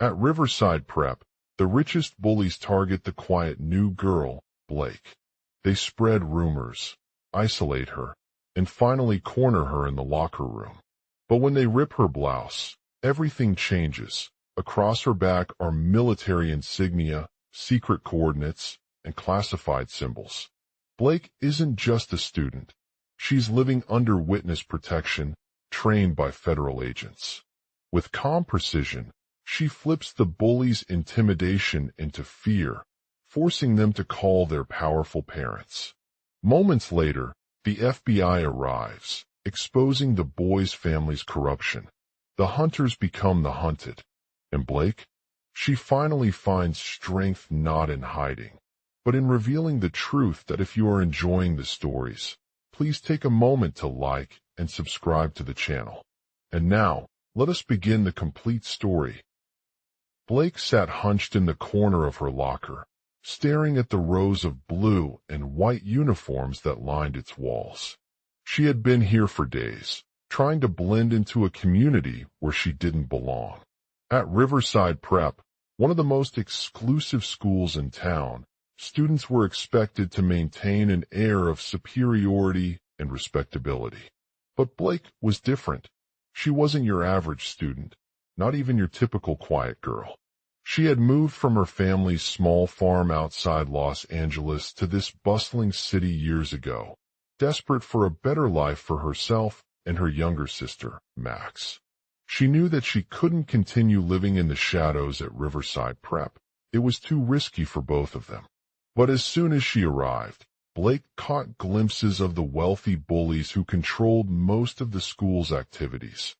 At Riverside Prep, the richest bullies target the quiet new girl, Blake. They spread rumors, isolate her, and finally corner her in the locker room. But when they rip her blouse, everything changes. Across her back are military insignia, secret coordinates, and classified symbols. Blake isn't just a student. She's living under witness protection, trained by federal agents. With calm precision, she flips the bullies' intimidation into fear, forcing them to call their powerful parents. Moments later, the FBI arrives, exposing the boys' family's corruption. The hunters become the hunted. And Blake? She finally finds strength not in hiding, but in revealing the truth. That if you are enjoying the stories, please take a moment to like and subscribe to the channel. And now, let us begin the complete story. Blake sat hunched in the corner of her locker, staring at the rows of blue and white uniforms that lined its walls. She had been here for days, trying to blend into a community where she didn't belong. At Riverside Prep, one of the most exclusive schools in town, students were expected to maintain an air of superiority and respectability. But Blake was different. She wasn't your average student, not even your typical quiet girl. She had moved from her family's small farm outside Los Angeles to this bustling city years ago, desperate for a better life for herself and her younger sister, Max. She knew that she couldn't continue living in the shadows at Riverside Prep. It was too risky for both of them. But as soon as she arrived, Blake caught glimpses of the wealthy bullies who controlled most of the school's activities.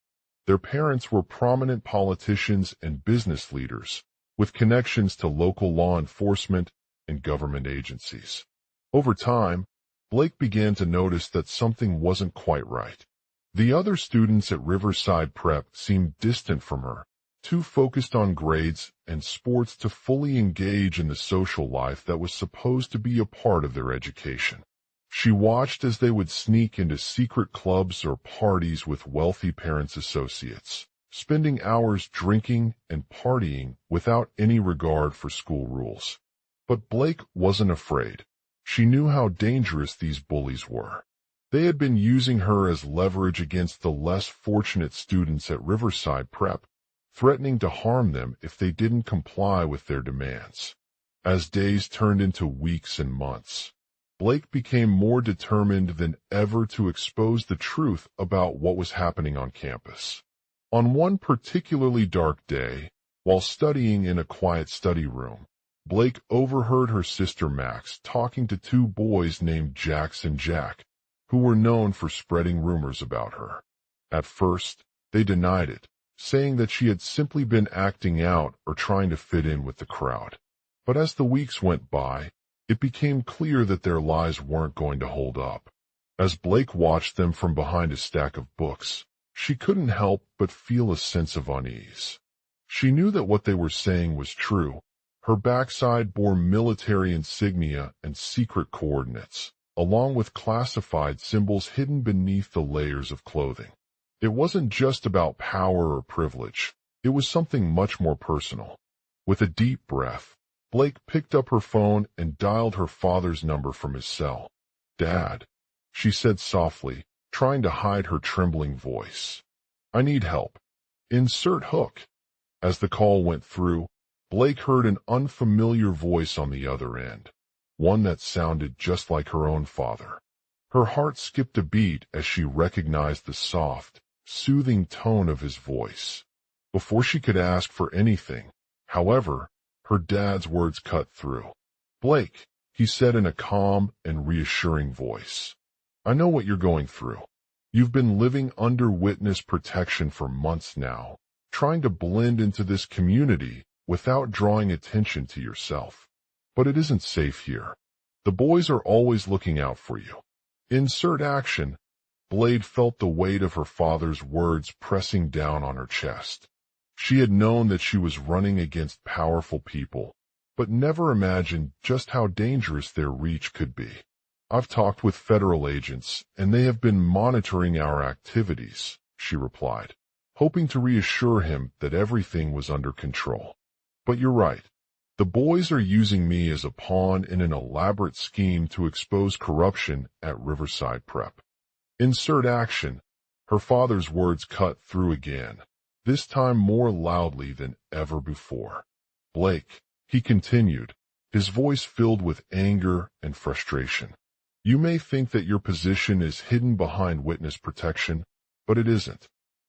Their parents were prominent politicians and business leaders, with connections to local law enforcement and government agencies. Over time, Blake began to notice that something wasn't quite right. The other students at Riverside Prep seemed distant from her, too focused on grades and sports to fully engage in the social life that was supposed to be a part of their education. She watched as they would sneak into secret clubs or parties with wealthy parents' associates, spending hours drinking and partying without any regard for school rules. But Blake wasn't afraid. She knew how dangerous these bullies were. They had been using her as leverage against the less fortunate students at Riverside Prep, threatening to harm them if they didn't comply with their demands. As days turned into weeks and months, Blake became more determined than ever to expose the truth about what was happening on campus. On one particularly dark day, while studying in a quiet study room, Blake overheard her sister Max talking to two boys named Jax and Jack, who were known for spreading rumors about her. At first, they denied it, saying that she had simply been acting out or trying to fit in with the crowd. But as the weeks went by, it became clear that their lies weren't going to hold up. As Blake watched them from behind a stack of books, she couldn't help but feel a sense of unease. She knew that what they were saying was true. Her backside bore military insignia and secret coordinates, along with classified symbols hidden beneath the layers of clothing. It wasn't just about power or privilege. It was something much more personal. With a deep breath, Blake picked up her phone and dialed her father's number from his cell. "Dad," she said softly, trying to hide her trembling voice. "I need help. Insert hook." As the call went through, Blake heard an unfamiliar voice on the other end, one that sounded just like her own father. Her heart skipped a beat as she recognized the soft, soothing tone of his voice. Before she could ask for anything, however, her dad's words cut through. "Blake," he said in a calm and reassuring voice, "I know what you're going through. You've been living under witness protection for months now, trying to blend into this community without drawing attention to yourself. But it isn't safe here. The boys are always looking out for you." Insert action. Blade felt the weight of her father's words pressing down on her chest. She had known that she was running against powerful people, but never imagined just how dangerous their reach could be. "I've talked with federal agents, and they have been monitoring our activities," she replied. hoping to reassure him that everything was under control. But you're right. The boys are using me as a pawn in an elaborate scheme to expose corruption at Riverside Prep. Insert action. Her father's words cut through again, this time more loudly than ever before. Blake, he continued, his voice filled with anger and frustration. You may think that your position is hidden behind witness protection, but it isn't.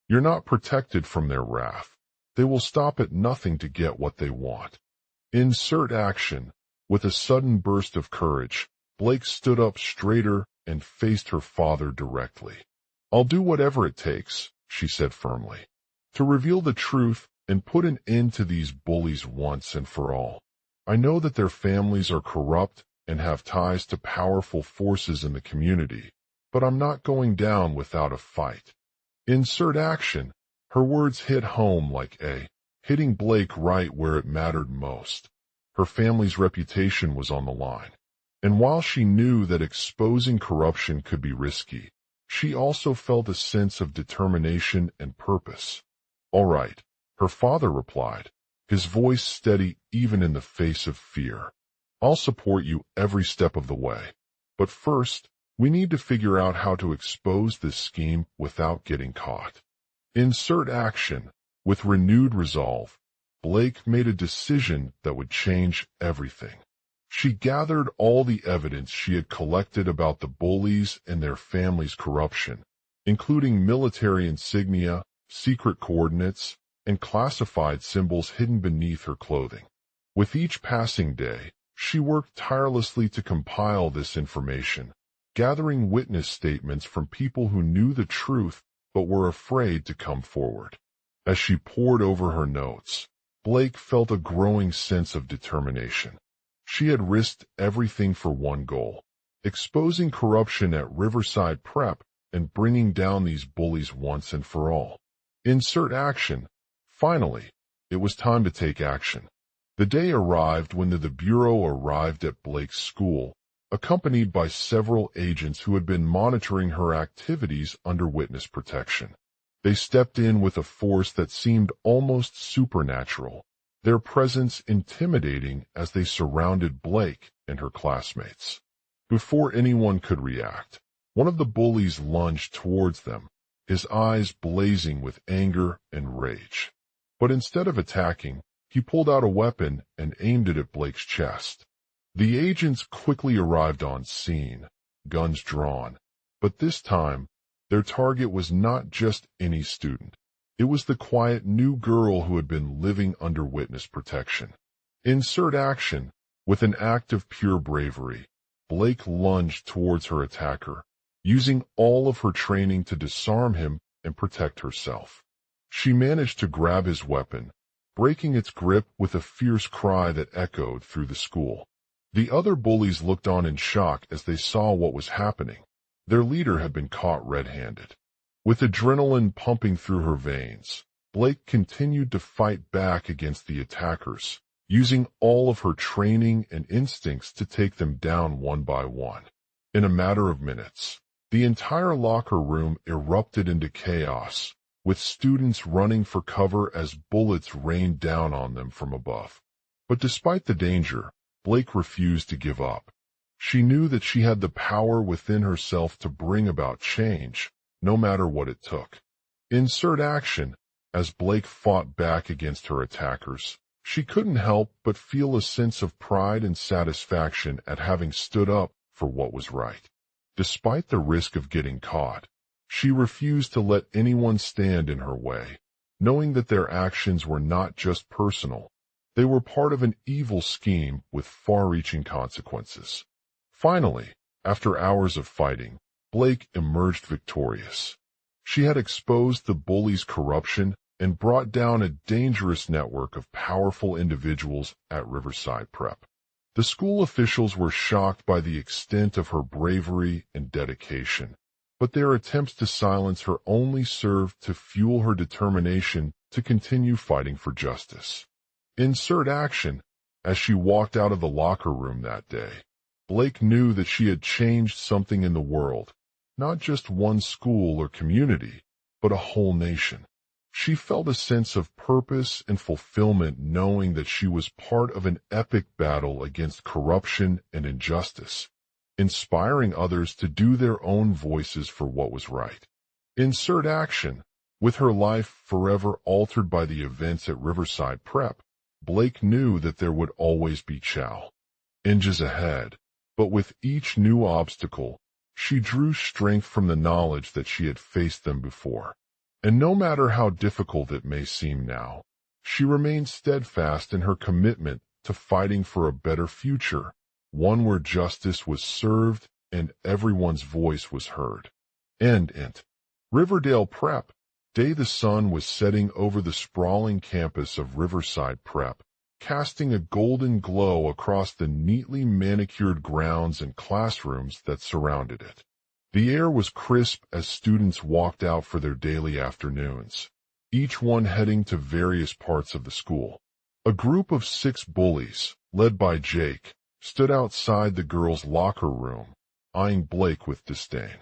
You're not protected from their wrath. They will stop at nothing to get what they want. Insert action. With a sudden burst of courage, Blake stood up straighter and faced her father directly. I'll do whatever it takes, she said firmly, to reveal the truth and put an end to these bullies once and for all. I know that their families are corrupt and have ties to powerful forces in the community, but I'm not going down without a fight. Insert action. Her words hit home like hitting Blake right where it mattered most. Her family's reputation was on the line. And while she knew that exposing corruption could be risky, she also felt a sense of determination and purpose. All right, her father replied, his voice steady even in the face of fear. I'll support you every step of the way. But first, we need to figure out how to expose this scheme without getting caught. Insert action. With renewed resolve, Blake made a decision that would change everything. She gathered all the evidence she had collected about the bullies and their families' corruption, including military insignia, secret coordinates, and classified symbols hidden beneath her clothing. With each passing day, she worked tirelessly to compile this information, gathering witness statements from people who knew the truth but were afraid to come forward. As she pored over her notes, Blake felt a growing sense of determination. She had risked everything for one goal, exposing corruption at Riverside Prep and bringing down these bullies once and for all. Insert action. Finally, it was time to take action. The day arrived when the Bureau arrived at Blake's school, accompanied by several agents who had been monitoring her activities under witness protection. They stepped in with a force that seemed almost supernatural, their presence intimidating as they surrounded Blake and her classmates. Before anyone could react, one of the bullies lunged towards them, his eyes blazing with anger and rage. But instead of attacking, he pulled out a weapon and aimed it at Blake's chest. The agents quickly arrived on scene, guns drawn, but this time, their target was not just any student. It was the quiet new girl who had been living under witness protection. Insert action. With an act of pure bravery, Blake lunged towards her attacker, using all of her training to disarm him and protect herself. She managed to grab his weapon, breaking its grip with a fierce cry that echoed through the school. The other bullies looked on in shock as they saw what was happening. Their leader had been caught red-handed. With adrenaline pumping through her veins, Blake continued to fight back against the attackers, using all of her training and instincts to take them down one by one. In a matter of minutes, the entire locker room erupted into chaos, with students running for cover as bullets rained down on them from above. But despite the danger, Blake refused to give up. She knew that she had the power within herself to bring about change, no matter what it took. Insert action. As Blake fought back against her attackers, she couldn't help but feel a sense of pride and satisfaction at having stood up for what was right. Despite the risk of getting caught, she refused to let anyone stand in her way, knowing that their actions were not just personal. They were part of an evil scheme with far-reaching consequences. Finally, after hours of fighting, Blake emerged victorious. She had exposed the bullies' corruption and brought down a dangerous network of powerful individuals at Riverside Prep. The school officials were shocked by the extent of her bravery and dedication, but their attempts to silence her only served to fuel her determination to continue fighting for justice. Insert action. As she walked out of the locker room that day, Blake knew that she had changed something in the world, not just one school or community, but a whole nation. She felt a sense of purpose and fulfillment knowing that she was part of an epic battle against corruption and injustice, inspiring others to do their own voices for what was right. Insert action. With her life forever altered by the events at Riverside Prep, Blake knew that there would always be challenges ahead, but with each new obstacle, she drew strength from the knowledge that she had faced them before. And no matter how difficult it may seem now, she remained steadfast in her commitment to fighting for a better future, one where justice was served and everyone's voice was heard. Riverdale Prep. Day the sun was setting over the sprawling campus of Riverside Prep, casting a golden glow across the neatly manicured grounds and classrooms that surrounded it. The air was crisp as students walked out for their daily afternoons, each one heading to various parts of the school. A group of 6 bullies, led by Jake, stood outside the girls' locker room, eyeing Blake with disdain.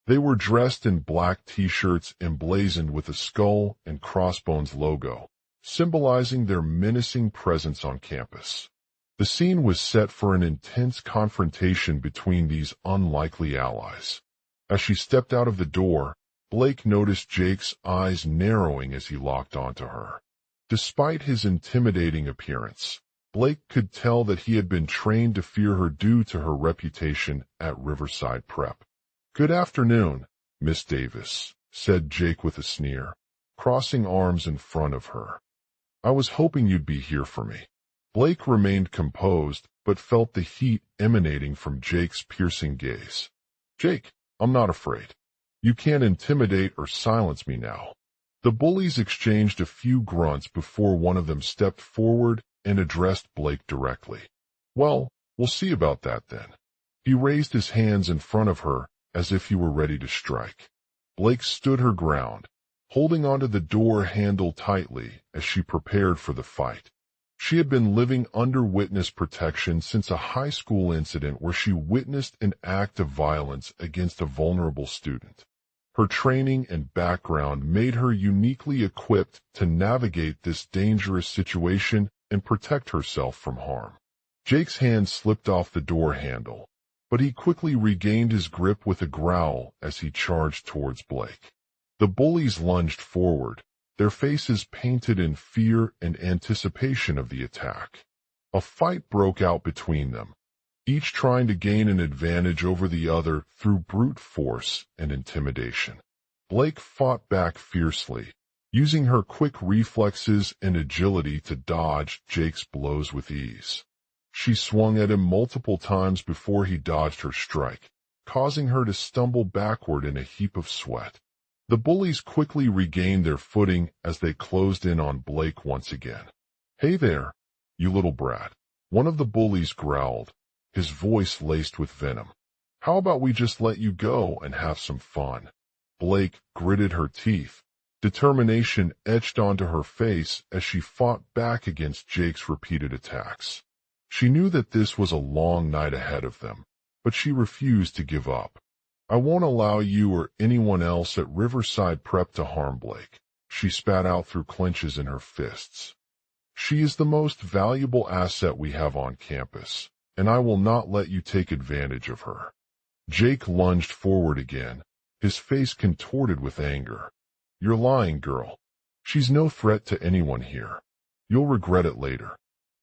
They were dressed in black t-shirts emblazoned with a skull and crossbones logo, symbolizing their menacing presence on campus. The scene was set for an intense confrontation between these unlikely allies. As she stepped out of the door, Blake noticed Jake's eyes narrowing as he locked onto her. Despite his intimidating appearance, Blake could tell that he had been trained to fear her due to her reputation at Riverside Prep. "Good afternoon, Miss Davis," said Jake with a sneer, crossing arms in front of her. "I was hoping you'd be here for me." Blake remained composed, but felt the heat emanating from Jake's piercing gaze. "Jake, I'm not afraid. You can't intimidate or silence me now." The bullies exchanged a few grunts before one of them stepped forward and addressed Blake directly. "Well, we'll see about that then." He raised his hands in front of her as if he were ready to strike. Blake stood her ground, holding onto the door handle tightly as she prepared for the fight. She had been living under witness protection since a high school incident where she witnessed an act of violence against a vulnerable student. Her training and background made her uniquely equipped to navigate this dangerous situation and protect herself from harm. Jake's hand slipped off the door handle, but he quickly regained his grip with a growl as he charged towards Blake. The bullies lunged forward, their faces painted in fear and anticipation of the attack. A fight broke out between them, each trying to gain an advantage over the other through brute force and intimidation. Blake fought back fiercely, using her quick reflexes and agility to dodge Jake's blows with ease. She swung at him multiple times before he dodged her strike, causing her to stumble backward in a heap of sweat. The bullies quickly regained their footing as they closed in on Blake once again. "Hey there, you little brat," one of the bullies growled, his voice laced with venom. "How about we just let you go and have some fun?" Blake gritted her teeth. Determination etched onto her face as she fought back against Jake's repeated attacks. She knew that this was a long night ahead of them, but she refused to give up. "I won't allow you or anyone else at Riverside Prep to harm Blake," she spat out through clenches in her fists. "She is the most valuable asset we have on campus, and I will not let you take advantage of her." Jake lunged forward again, his face contorted with anger. "You're lying, girl. She's no threat to anyone here. You'll regret it later."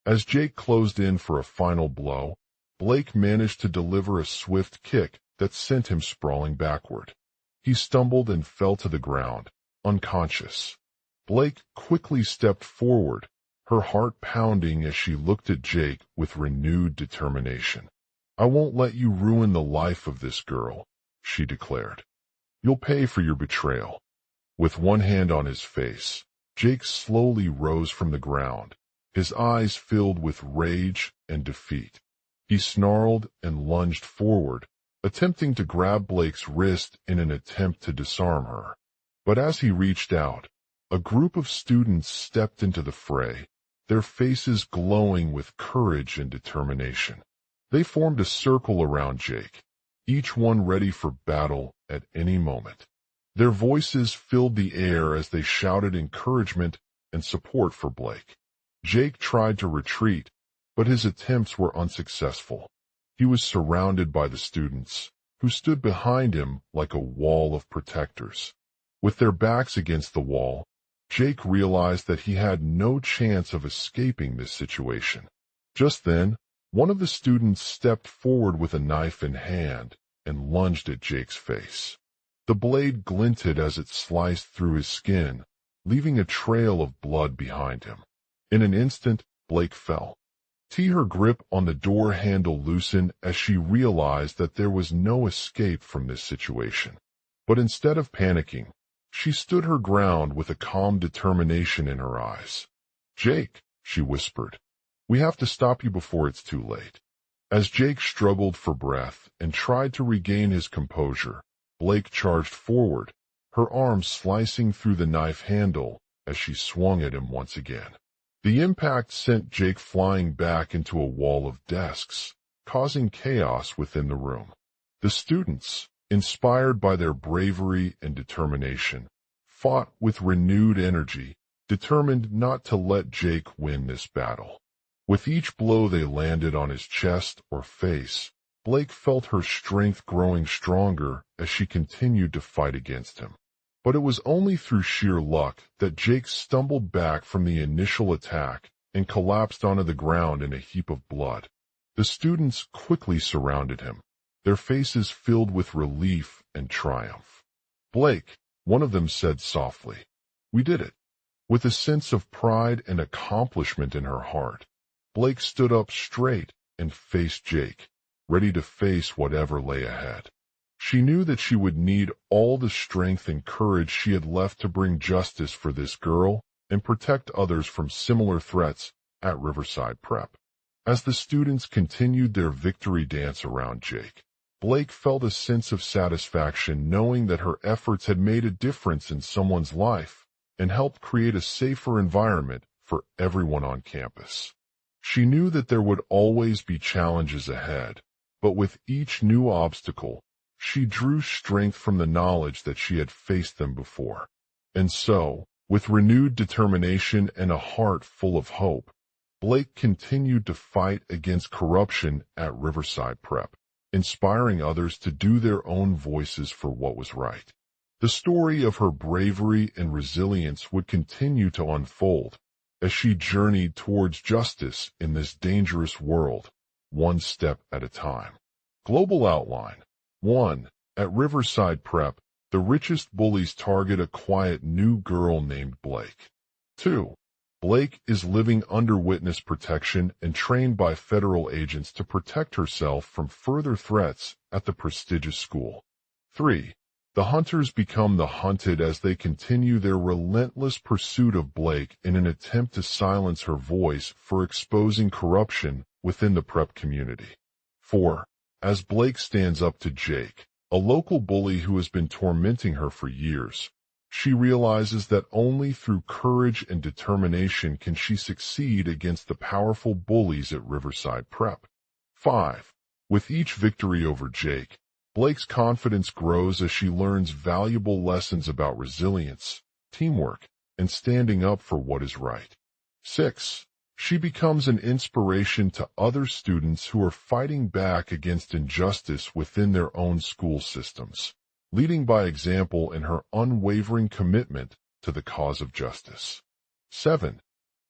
As Jake closed in for a final blow, Blake managed to deliver a swift kick that sent him sprawling backward. He stumbled and fell to the ground, unconscious. Blake quickly stepped forward, her heart pounding as she looked at Jake with renewed determination. "I won't let you ruin the life of this girl," she declared. "You'll pay for your betrayal." With one hand on his face, Jake slowly rose from the ground, his eyes filled with rage and defeat. He snarled and lunged forward, attempting to grab Blake's wrist in an attempt to disarm her. But as he reached out, a group of students stepped into the fray, their faces glowing with courage and determination. They formed a circle around Jake, each one ready for battle at any moment. Their voices filled the air as they shouted encouragement and support for Blake. Jake tried to retreat, but his attempts were unsuccessful. He was surrounded by the students, who stood behind him like a wall of protectors. With their backs against the wall, Jake realized that he had no chance of escaping this situation. Just then, one of the students stepped forward with a knife in hand and lunged at Jake's face. The blade glinted as it sliced through his skin, leaving a trail of blood behind him. In an instant, Blake fell. Her grip on the door handle loosened as she realized that there was no escape from this situation. But instead of panicking, she stood her ground with a calm determination in her eyes. "Jake," she whispered, "we have to stop you before it's too late." As Jake struggled for breath and tried to regain his composure, Blake charged forward, her arm slicing through the knife handle as she swung at him once again. The impact sent Jake flying back into a wall of desks, causing chaos within the room. The students, inspired by their bravery and determination, fought with renewed energy, determined not to let Jake win this battle. With each blow they landed on his chest or face, Blake felt her strength growing stronger as she continued to fight against him. But it was only through sheer luck that Jake stumbled back from the initial attack and collapsed onto the ground in a heap of blood. The students quickly surrounded him, their faces filled with relief and triumph. "Blake," one of them said softly, "we did it." With a sense of pride and accomplishment in her heart, Blake stood up straight and faced Jake, ready to face whatever lay ahead. She knew that she would need all the strength and courage she had left to bring justice for this girl and protect others from similar threats at Riverside Prep. As the students continued their victory dance around Jake, Blake felt a sense of satisfaction knowing that her efforts had made a difference in someone's life and helped create a safer environment for everyone on campus. She knew that there would always be challenges ahead, but with each new obstacle, she drew strength from the knowledge that she had faced them before. And so, with renewed determination and a heart full of hope, Blake continued to fight against corruption at Riverside Prep, inspiring others to do their own voices for what was right. The story of her bravery and resilience would continue to unfold as she journeyed towards justice in this dangerous world, one step at a time. Global outline. 1. At Riverside Prep, the richest bullies target a quiet new girl named Blake. 2. Blake is living under witness protection and trained by federal agents to protect herself from further threats at the prestigious school. 3. The hunters become the hunted as they continue their relentless pursuit of Blake in an attempt to silence her voice for exposing corruption within the prep community. 4. As Blake stands up to Jake, a local bully who has been tormenting her for years, she realizes that only through courage and determination can she succeed against the powerful bullies at Riverside Prep. 5. With each victory over Jake, Blake's confidence grows as she learns valuable lessons about resilience, teamwork, and standing up for what is right. 6. She becomes an inspiration to other students who are fighting back against injustice within their own school systems, leading by example in her unwavering commitment to the cause of justice. 7.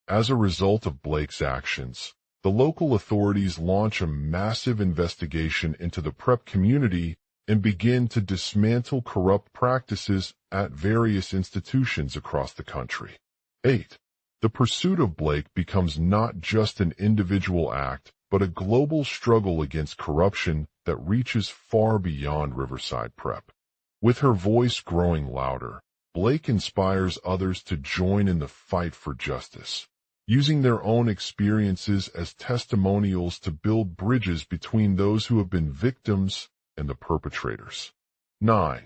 As a result of Blake's actions, the local authorities launch a massive investigation into the prep community and begin to dismantle corrupt practices at various institutions across the country. 8. The pursuit of Blake becomes not just an individual act, but a global struggle against corruption that reaches far beyond Riverside Prep. With her voice growing louder, Blake inspires others to join in the fight for justice, using their own experiences as testimonials to build bridges between those who have been victims and the perpetrators. 9.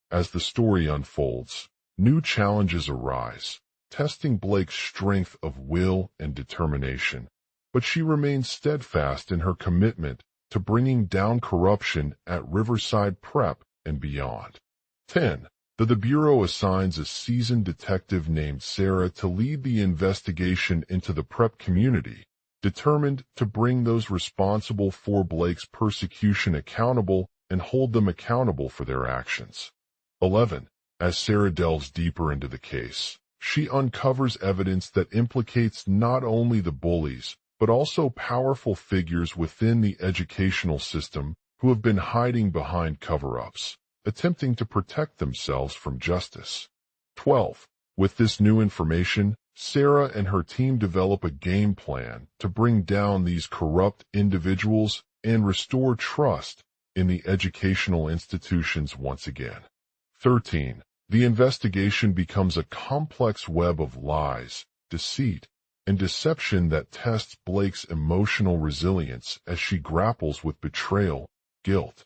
As the story unfolds, new challenges arise, testing Blake's strength of will and determination, but she remains steadfast in her commitment to bringing down corruption at Riverside Prep and beyond. 10. The Bureau assigns a seasoned detective named Sarah to lead the investigation into the prep community, determined to bring those responsible for Blake's persecution accountable and hold them accountable for their actions. 11. As Sarah delves deeper into the case, she uncovers evidence that implicates not only the bullies, but also powerful figures within the educational system who have been hiding behind cover-ups, attempting to protect themselves from justice. 12. With this new information, Sarah and her team develop a game plan to bring down these corrupt individuals and restore trust in the educational institutions once again. 13. The investigation becomes a complex web of lies, deceit, and deception that tests Blake's emotional resilience as she grapples with betrayal, guilt,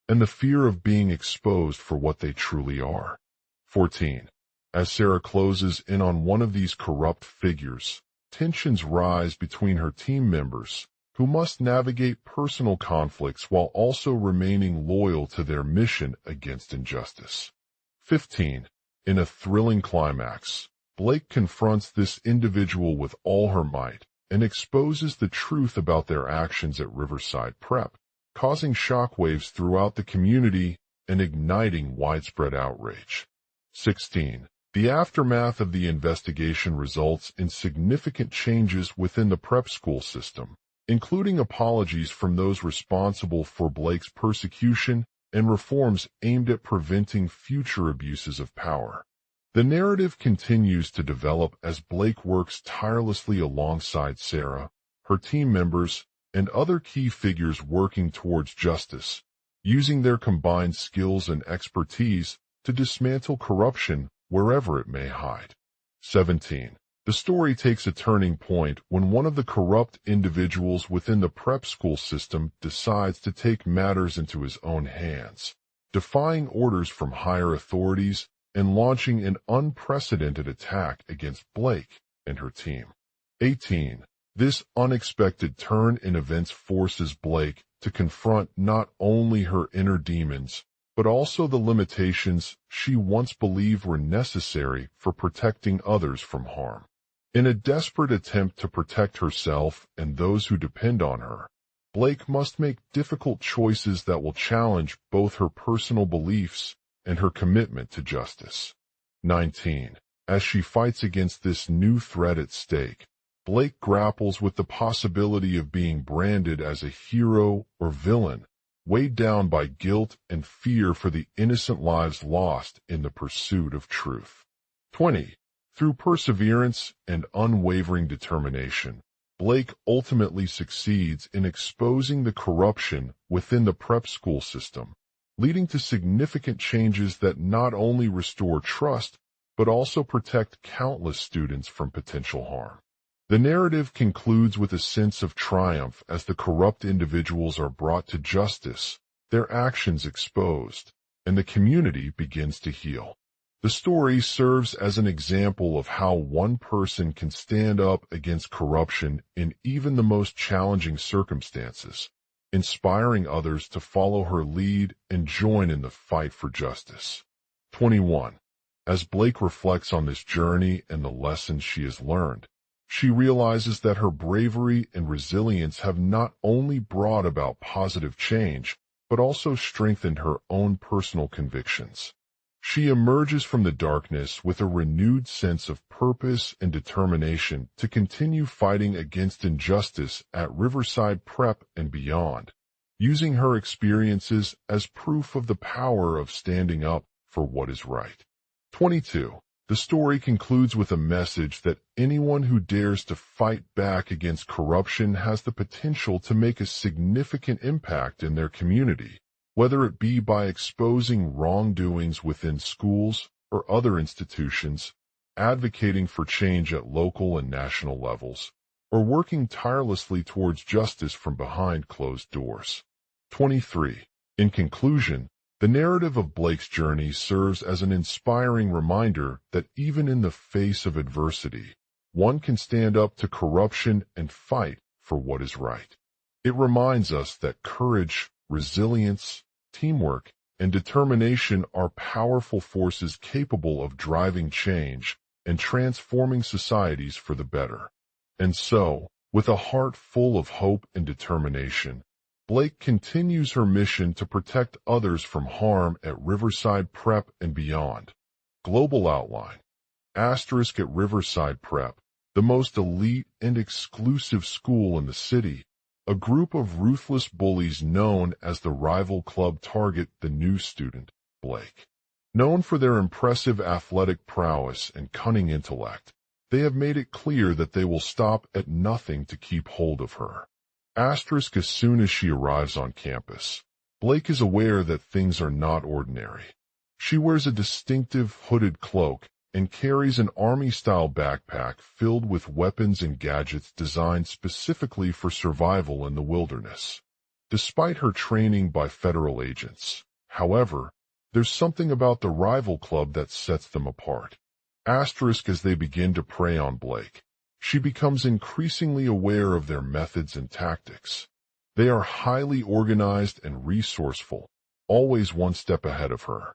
and the fear of being exposed for what they truly are. 14. As Sarah closes in on one of these corrupt figures, tensions rise between her team members, who must navigate personal conflicts while also remaining loyal to their mission against injustice. 15. In a thrilling climax, Blake confronts this individual with all her might and exposes the truth about their actions at Riverside Prep, causing shockwaves throughout the community and igniting widespread outrage. 16. The aftermath of the investigation results in significant changes within the prep school system, including apologies from those responsible for Blake's persecution and reforms aimed at preventing future abuses of power. The narrative continues to develop as Blake works tirelessly alongside Sarah, her team members, and other key figures working towards justice, using their combined skills and expertise to dismantle corruption wherever it may hide. 17. The story takes a turning point when one of the corrupt individuals within the prep school system decides to take matters into his own hands, defying orders from higher authorities and launching an unprecedented attack against Blake and her team. 18. This unexpected turn in events forces Blake to confront not only her inner demons, but also the limitations she once believed were necessary for protecting others from harm. In a desperate attempt to protect herself and those who depend on her, Blake must make difficult choices that will challenge both her personal beliefs and her commitment to justice. 19. As she fights against this new threat at stake, Blake grapples with the possibility of being branded as a hero or villain, weighed down by guilt and fear for the innocent lives lost in the pursuit of truth. 20. Through perseverance and unwavering determination, Blake ultimately succeeds in exposing the corruption within the prep school system, leading to significant changes that not only restore trust, but also protect countless students from potential harm. The narrative concludes with a sense of triumph as the corrupt individuals are brought to justice, their actions exposed, and the community begins to heal. The story serves as an example of how one person can stand up against corruption in even the most challenging circumstances, inspiring others to follow her lead and join in the fight for justice. 21. As Blake reflects on this journey and the lessons she has learned, she realizes that her bravery and resilience have not only brought about positive change, but also strengthened her own personal convictions. She emerges from the darkness with a renewed sense of purpose and determination to continue fighting against injustice at Riverside Prep and beyond, using her experiences as proof of the power of standing up for what is right. 22. The story concludes with a message that anyone who dares to fight back against corruption has the potential to make a significant impact in their community, whether it be by exposing wrongdoings within schools or other institutions, advocating for change at local and national levels, or working tirelessly towards justice from behind closed doors. 23. In conclusion, the narrative of Blake's journey serves as an inspiring reminder that even in the face of adversity, one can stand up to corruption and fight for what is right. It reminds us that courage, resilience, teamwork, and determination are powerful forces capable of driving change and transforming societies for the better. And so, with a heart full of hope and determination, Blake continues her mission to protect others from harm at Riverside Prep and beyond. Global outline. Asterisk at Riverside Prep, the most elite and exclusive school in the city. A group of ruthless bullies known as the rival club target the new student, Blake. Known for their impressive athletic prowess and cunning intellect, they have made it clear that they will stop at nothing to keep hold of her. Asterisk as soon as she arrives on campus, Blake is aware that things are not ordinary. She wears a distinctive hooded cloak and carries an army-style backpack filled with weapons and gadgets designed specifically for survival in the wilderness. Despite her training by federal agents, however, there's something about the rival club that sets them apart. Asterisk as they begin to prey on Blake, she becomes increasingly aware of their methods and tactics. They are highly organized and resourceful, always one step ahead of her.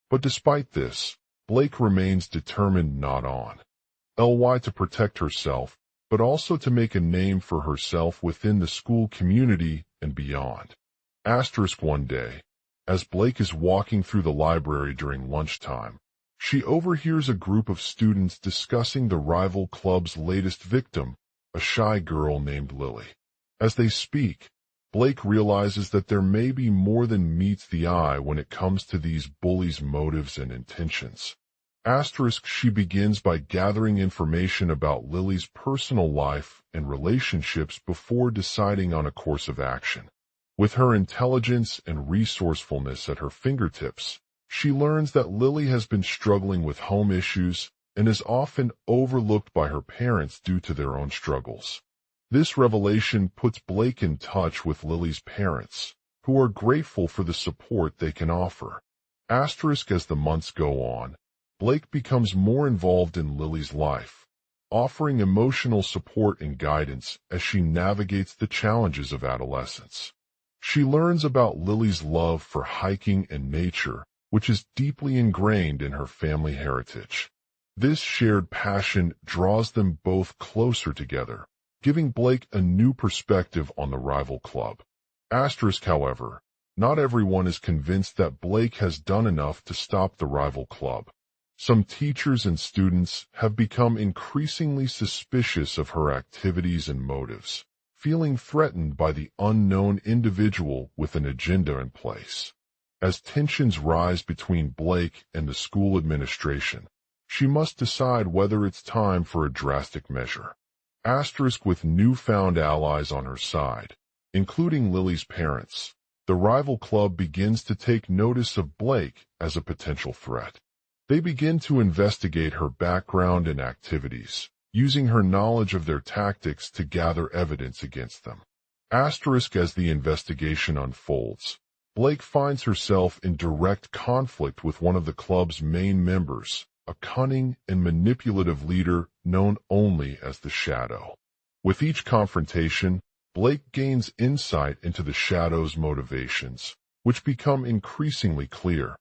But despite this, Blake remains determined not only to protect herself, but also to make a name for herself within the school community and beyond. Asterisk one day, as Blake is walking through the library during lunchtime, she overhears a group of students discussing the rival club's latest victim, a shy girl named Lily. As they speak, Blake realizes that there may be more than meets the eye when it comes to these bullies' motives and intentions. Asterisk she begins by gathering information about Lily's personal life and relationships before deciding on a course of action. With her intelligence and resourcefulness at her fingertips, she learns that Lily has been struggling with home issues and is often overlooked by her parents due to their own struggles. This revelation puts Blake in touch with Lily's parents, who are grateful for the support they can offer. Asterisk as the months go on, Blake becomes more involved in Lily's life, offering emotional support and guidance as she navigates the challenges of adolescence. She learns about Lily's love for hiking and nature, which is deeply ingrained in her family heritage. This shared passion draws them both closer together, giving Blake a new perspective on the rival club. Asterisk, however, not everyone is convinced that Blake has done enough to stop the rival club. Some teachers and students have become increasingly suspicious of her activities and motives, feeling threatened by the unknown individual with an agenda in place. As tensions rise between Blake and the school administration, she must decide whether it's time for a drastic measure. Asterisk with newfound allies on her side, including Lily's parents, the rival club begins to take notice of Blake as a potential threat. They begin to investigate her background and activities, using her knowledge of their tactics to gather evidence against them. Asterisk as the investigation unfolds, Blake finds herself in direct conflict with one of the club's main members, a cunning and manipulative leader known only as the Shadow. With each confrontation, Blake gains insight into the Shadow's motivations, which become increasingly clear.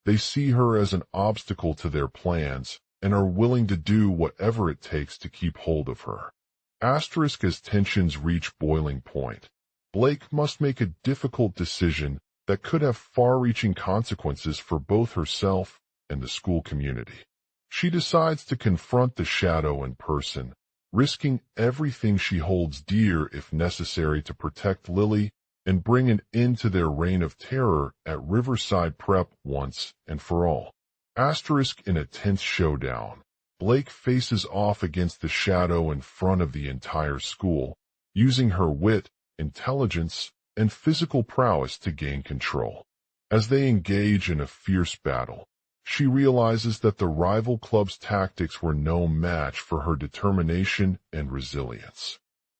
They see her as an obstacle to their plans and are willing to do whatever it takes to keep hold of her. Asterisk as tensions reach boiling point, Blake must make a difficult decision that could have far-reaching consequences for both herself and the school community. She decides to confront the Shadow in person, risking everything she holds dear if necessary to protect Lily and bring an end to their reign of terror at Riverside Prep once and for all. Asterisk in a tense showdown, Blake faces off against the Shadow in front of the entire school, using her wit, intelligence, and physical prowess to gain control. As they engage in a fierce battle, she realizes that the rival club's tactics were no match for her determination and resilience.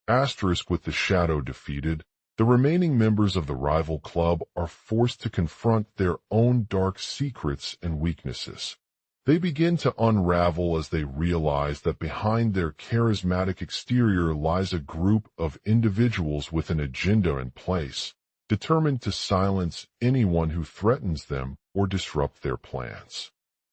Asterisk with the Shadow defeated, the remaining members of the rival club are forced to confront their own dark secrets and weaknesses. They begin to unravel as they realize that behind their charismatic exterior lies a group of individuals with an agenda in place, determined to silence anyone who threatens them or disrupt their plans.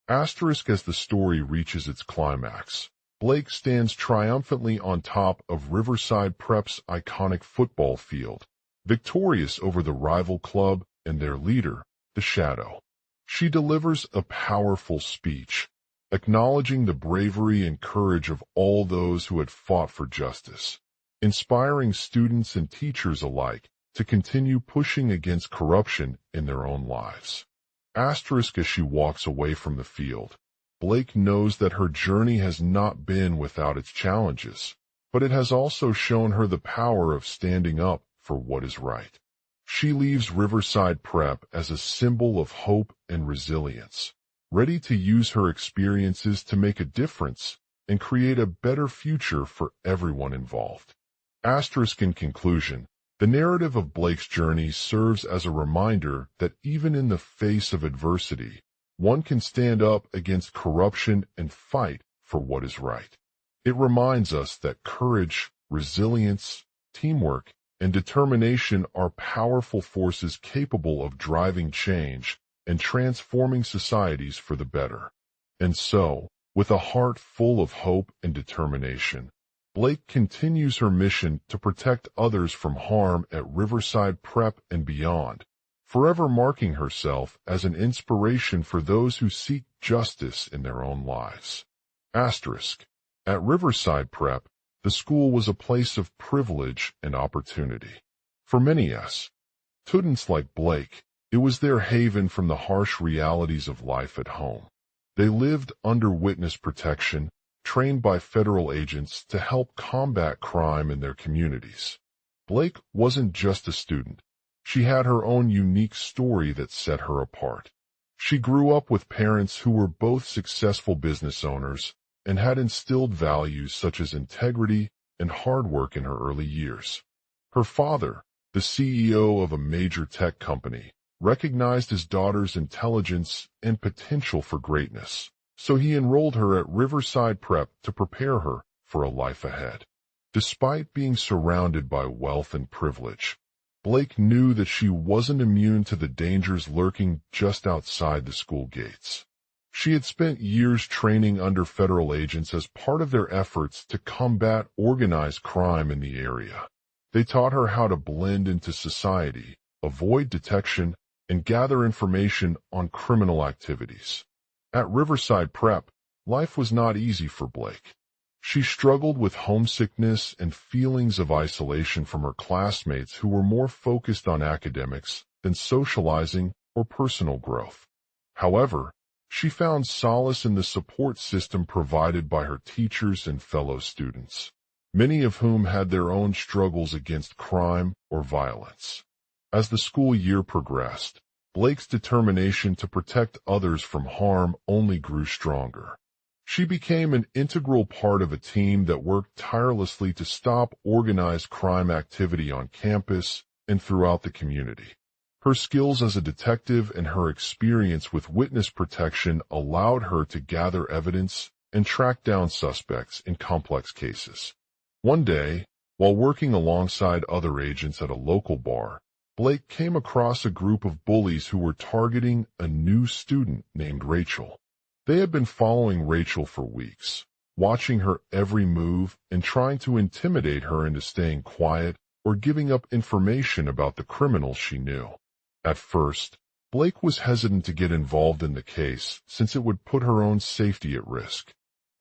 Asterisk as the story reaches its climax, Blake stands triumphantly on top of Riverside Prep's iconic football field, victorious over the rival club and their leader, the Shadow. She delivers a powerful speech, acknowledging the bravery and courage of all those who had fought for justice, inspiring students and teachers alike to continue pushing against corruption in their own lives. Asterisk as she walks away from the field, Blake knows that her journey has not been without its challenges, but it has also shown her the power of standing up for what is right. She leaves Riverside Prep as a symbol of hope and resilience, ready to use her experiences to make a difference and create a better future for everyone involved. Asterisk in conclusion, the narrative of Blake's journey serves as a reminder that even in the face of adversity, one can stand up against corruption and fight for what is right. It reminds us that courage, resilience, teamwork, and determination are powerful forces capable of driving change and transforming societies for the better. And so, with a heart full of hope and determination, Blake continues her mission to protect others from harm at Riverside Prep and beyond, forever marking herself as an inspiration for those who seek justice in their own lives. Asterisk. At Riverside Prep, the school was a place of privilege and opportunity. For many students like Blake, it was their haven from the harsh realities of life at home. They lived under witness protection, trained by federal agents to help combat crime in their communities. Blake wasn't just a student. She had her own unique story that set her apart. She grew up with parents who were both successful business owners and had instilled values such as integrity and hard work in her early years. Her father, the CEO of a major tech company, recognized his daughter's intelligence and potential for greatness, so he enrolled her at Riverside Prep to prepare her for a life ahead. Despite being surrounded by wealth and privilege, Blake knew that she wasn't immune to the dangers lurking just outside the school gates. She had spent years training under federal agents as part of their efforts to combat organized crime in the area. They taught her how to blend into society, avoid detection, and gather information on criminal activities. At Riverside Prep, life was not easy for Blake. She struggled with homesickness and feelings of isolation from her classmates who were more focused on academics than socializing or personal growth. However, she found solace in the support system provided by her teachers and fellow students, many of whom had their own struggles against crime or violence. As the school year progressed, Blake's determination to protect others from harm only grew stronger. She became an integral part of a team that worked tirelessly to stop organized crime activity on campus and throughout the community. Her skills as a detective and her experience with witness protection allowed her to gather evidence and track down suspects in complex cases. One day, while working alongside other agents at a local bar, Blake came across a group of bullies who were targeting a new student named Rachel. They had been following Rachel for weeks, watching her every move and trying to intimidate her into staying quiet or giving up information about the criminals she knew. At first, Blake was hesitant to get involved in the case since it would put her own safety at risk.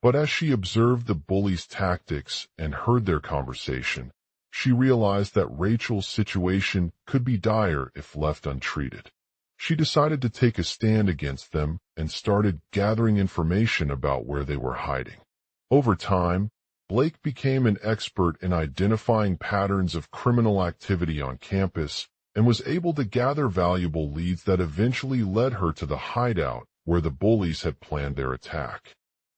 But as she observed the bullies' tactics and heard their conversation, she realized that Rachel's situation could be dire if left untreated. She decided to take a stand against them and started gathering information about where they were hiding. Over time, Blake became an expert in identifying patterns of criminal activity on campus and was able to gather valuable leads that eventually led her to the hideout where the bullies had planned their attack.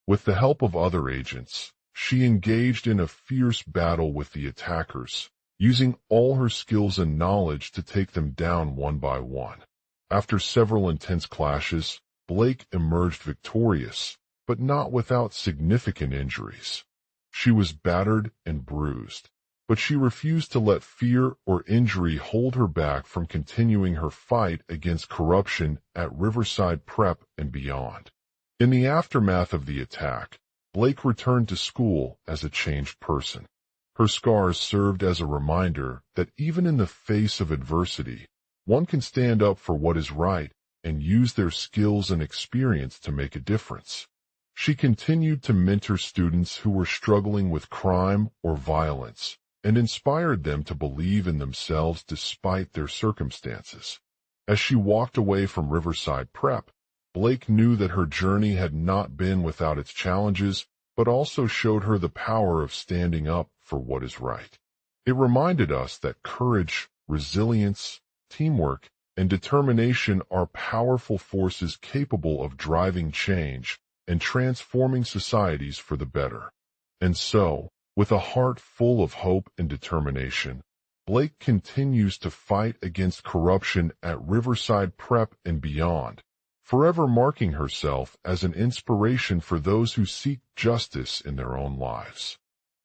With the help of other agents, she engaged in a fierce battle with the attackers, using all her skills and knowledge to take them down one by one. After several intense clashes, Blake emerged victorious, but not without significant injuries. She was battered and bruised, but she refused to let fear or injury hold her back from continuing her fight against corruption at Riverside Prep and beyond. In the aftermath of the attack, Blake returned to school as a changed person. Her scars served as a reminder that even in the face of adversity, one can stand up for what is right and use their skills and experience to make a difference. She continued to mentor students who were struggling with crime or violence and inspired them to believe in themselves despite their circumstances. As she walked away from Riverside Prep, Blake knew that her journey had not been without its challenges, but also showed her the power of standing up for what is right. It reminded us that courage, resilience, teamwork, and determination are powerful forces capable of driving change and transforming societies for the better. And so, with a heart full of hope and determination, Blake continues to fight against corruption at Riverside Prep and beyond, forever marking herself as an inspiration for those who seek justice in their own lives.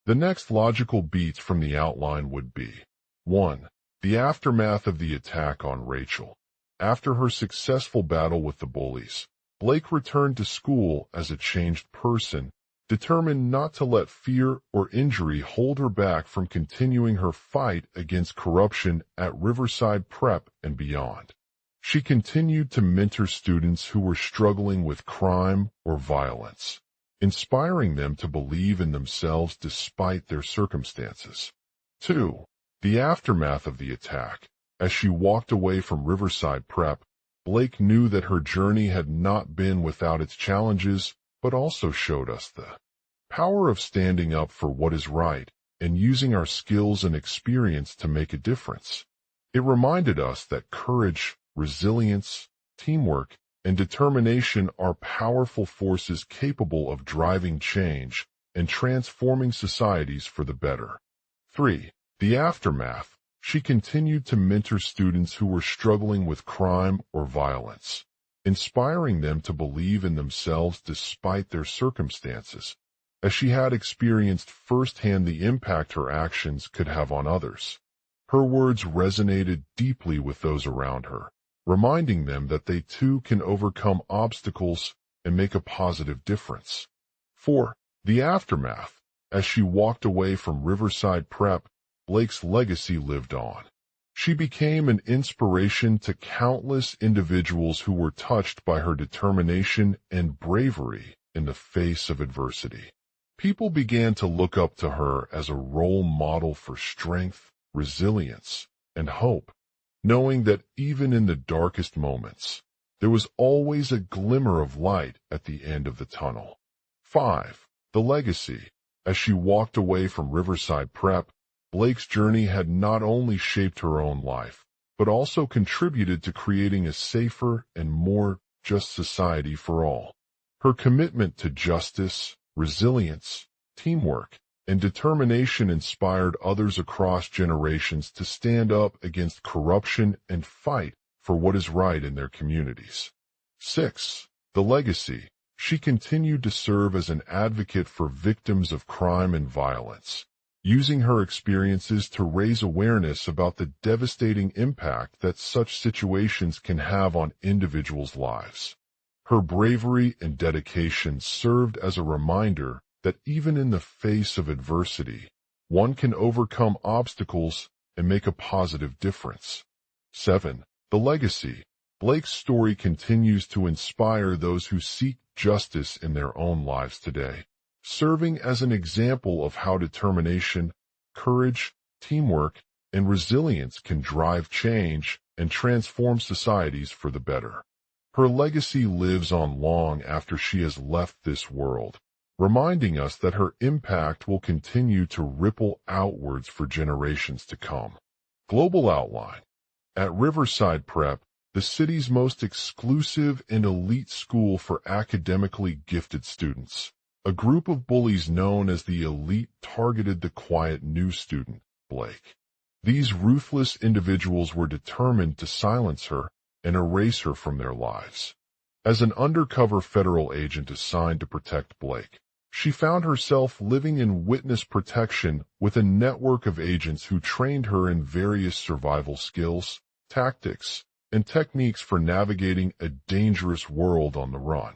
The next logical beats from the outline would be 1. The aftermath of the attack on Rachel. After her successful battle with the bullies, Blake returned to school as a changed person, determined not to let fear or injury hold her back from continuing her fight against corruption at Riverside Prep and beyond. She continued to mentor students who were struggling with crime or violence, inspiring them to believe in themselves despite their circumstances. 2. The aftermath of the attack. As she walked away from Riverside Prep, Blake knew that her journey had not been without its challenges, but also showed us the power of standing up for what is right and using our skills and experience to make a difference. It reminded us that courage, resilience, teamwork, and determination are powerful forces capable of driving change and transforming societies for the better. 3. The aftermath. She continued to mentor students who were struggling with crime or violence, inspiring them to believe in themselves despite their circumstances, as she had experienced firsthand the impact her actions could have on others. Her words resonated deeply with those around her, reminding them that they too can overcome obstacles and make a positive difference. 4. The aftermath. As she walked away from Riverside Prep, Blake's legacy lived on. She became an inspiration to countless individuals who were touched by her determination and bravery in the face of adversity. People began to look up to her as a role model for strength, resilience, and hope, knowing that even in the darkest moments, there was always a glimmer of light at the end of the tunnel. 5. The legacy. As she walked away from Riverside Prep, Blake's journey had not only shaped her own life, but also contributed to creating a safer and more just society for all. Her commitment to justice, resilience, teamwork, and determination inspired others across generations to stand up against corruption and fight for what is right in their communities. 6. The legacy. She continued to serve as an advocate for victims of crime and violence, using her experiences to raise awareness about the devastating impact that such situations can have on individuals' lives. Her bravery and dedication served as a reminder that even in the face of adversity, one can overcome obstacles and make a positive difference. 7. The legacy. Blake's story continues to inspire those who seek justice in their own lives today, serving as an example of how determination, courage, teamwork, and resilience can drive change and transform societies for the better. Her legacy lives on long after she has left this world, reminding us that her impact will continue to ripple outwards for generations to come. Global outline. At Riverside Prep, the city's most exclusive and elite school for academically gifted students, a group of bullies known as the elite targeted the quiet new student, Blake. These ruthless individuals were determined to silence her and erase her from their lives. As an undercover federal agent assigned to protect Blake, She found herself living in witness protection with a network of agents who trained her in various survival skills, tactics, and techniques for navigating a dangerous world on the run.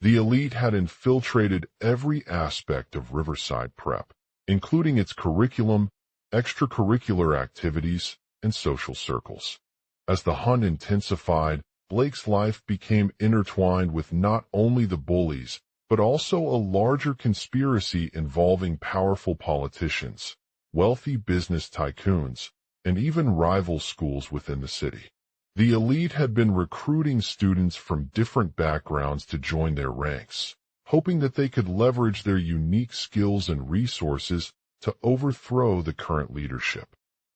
The elite had infiltrated every aspect of Riverside Prep, including its curriculum, extracurricular activities, and social circles. As the hunt intensified, Blake's life became intertwined with not only the bullies, but also a larger conspiracy involving powerful politicians, wealthy business tycoons, and even rival schools within the city. The elite had been recruiting students from different backgrounds to join their ranks, hoping that they could leverage their unique skills and resources to overthrow the current leadership.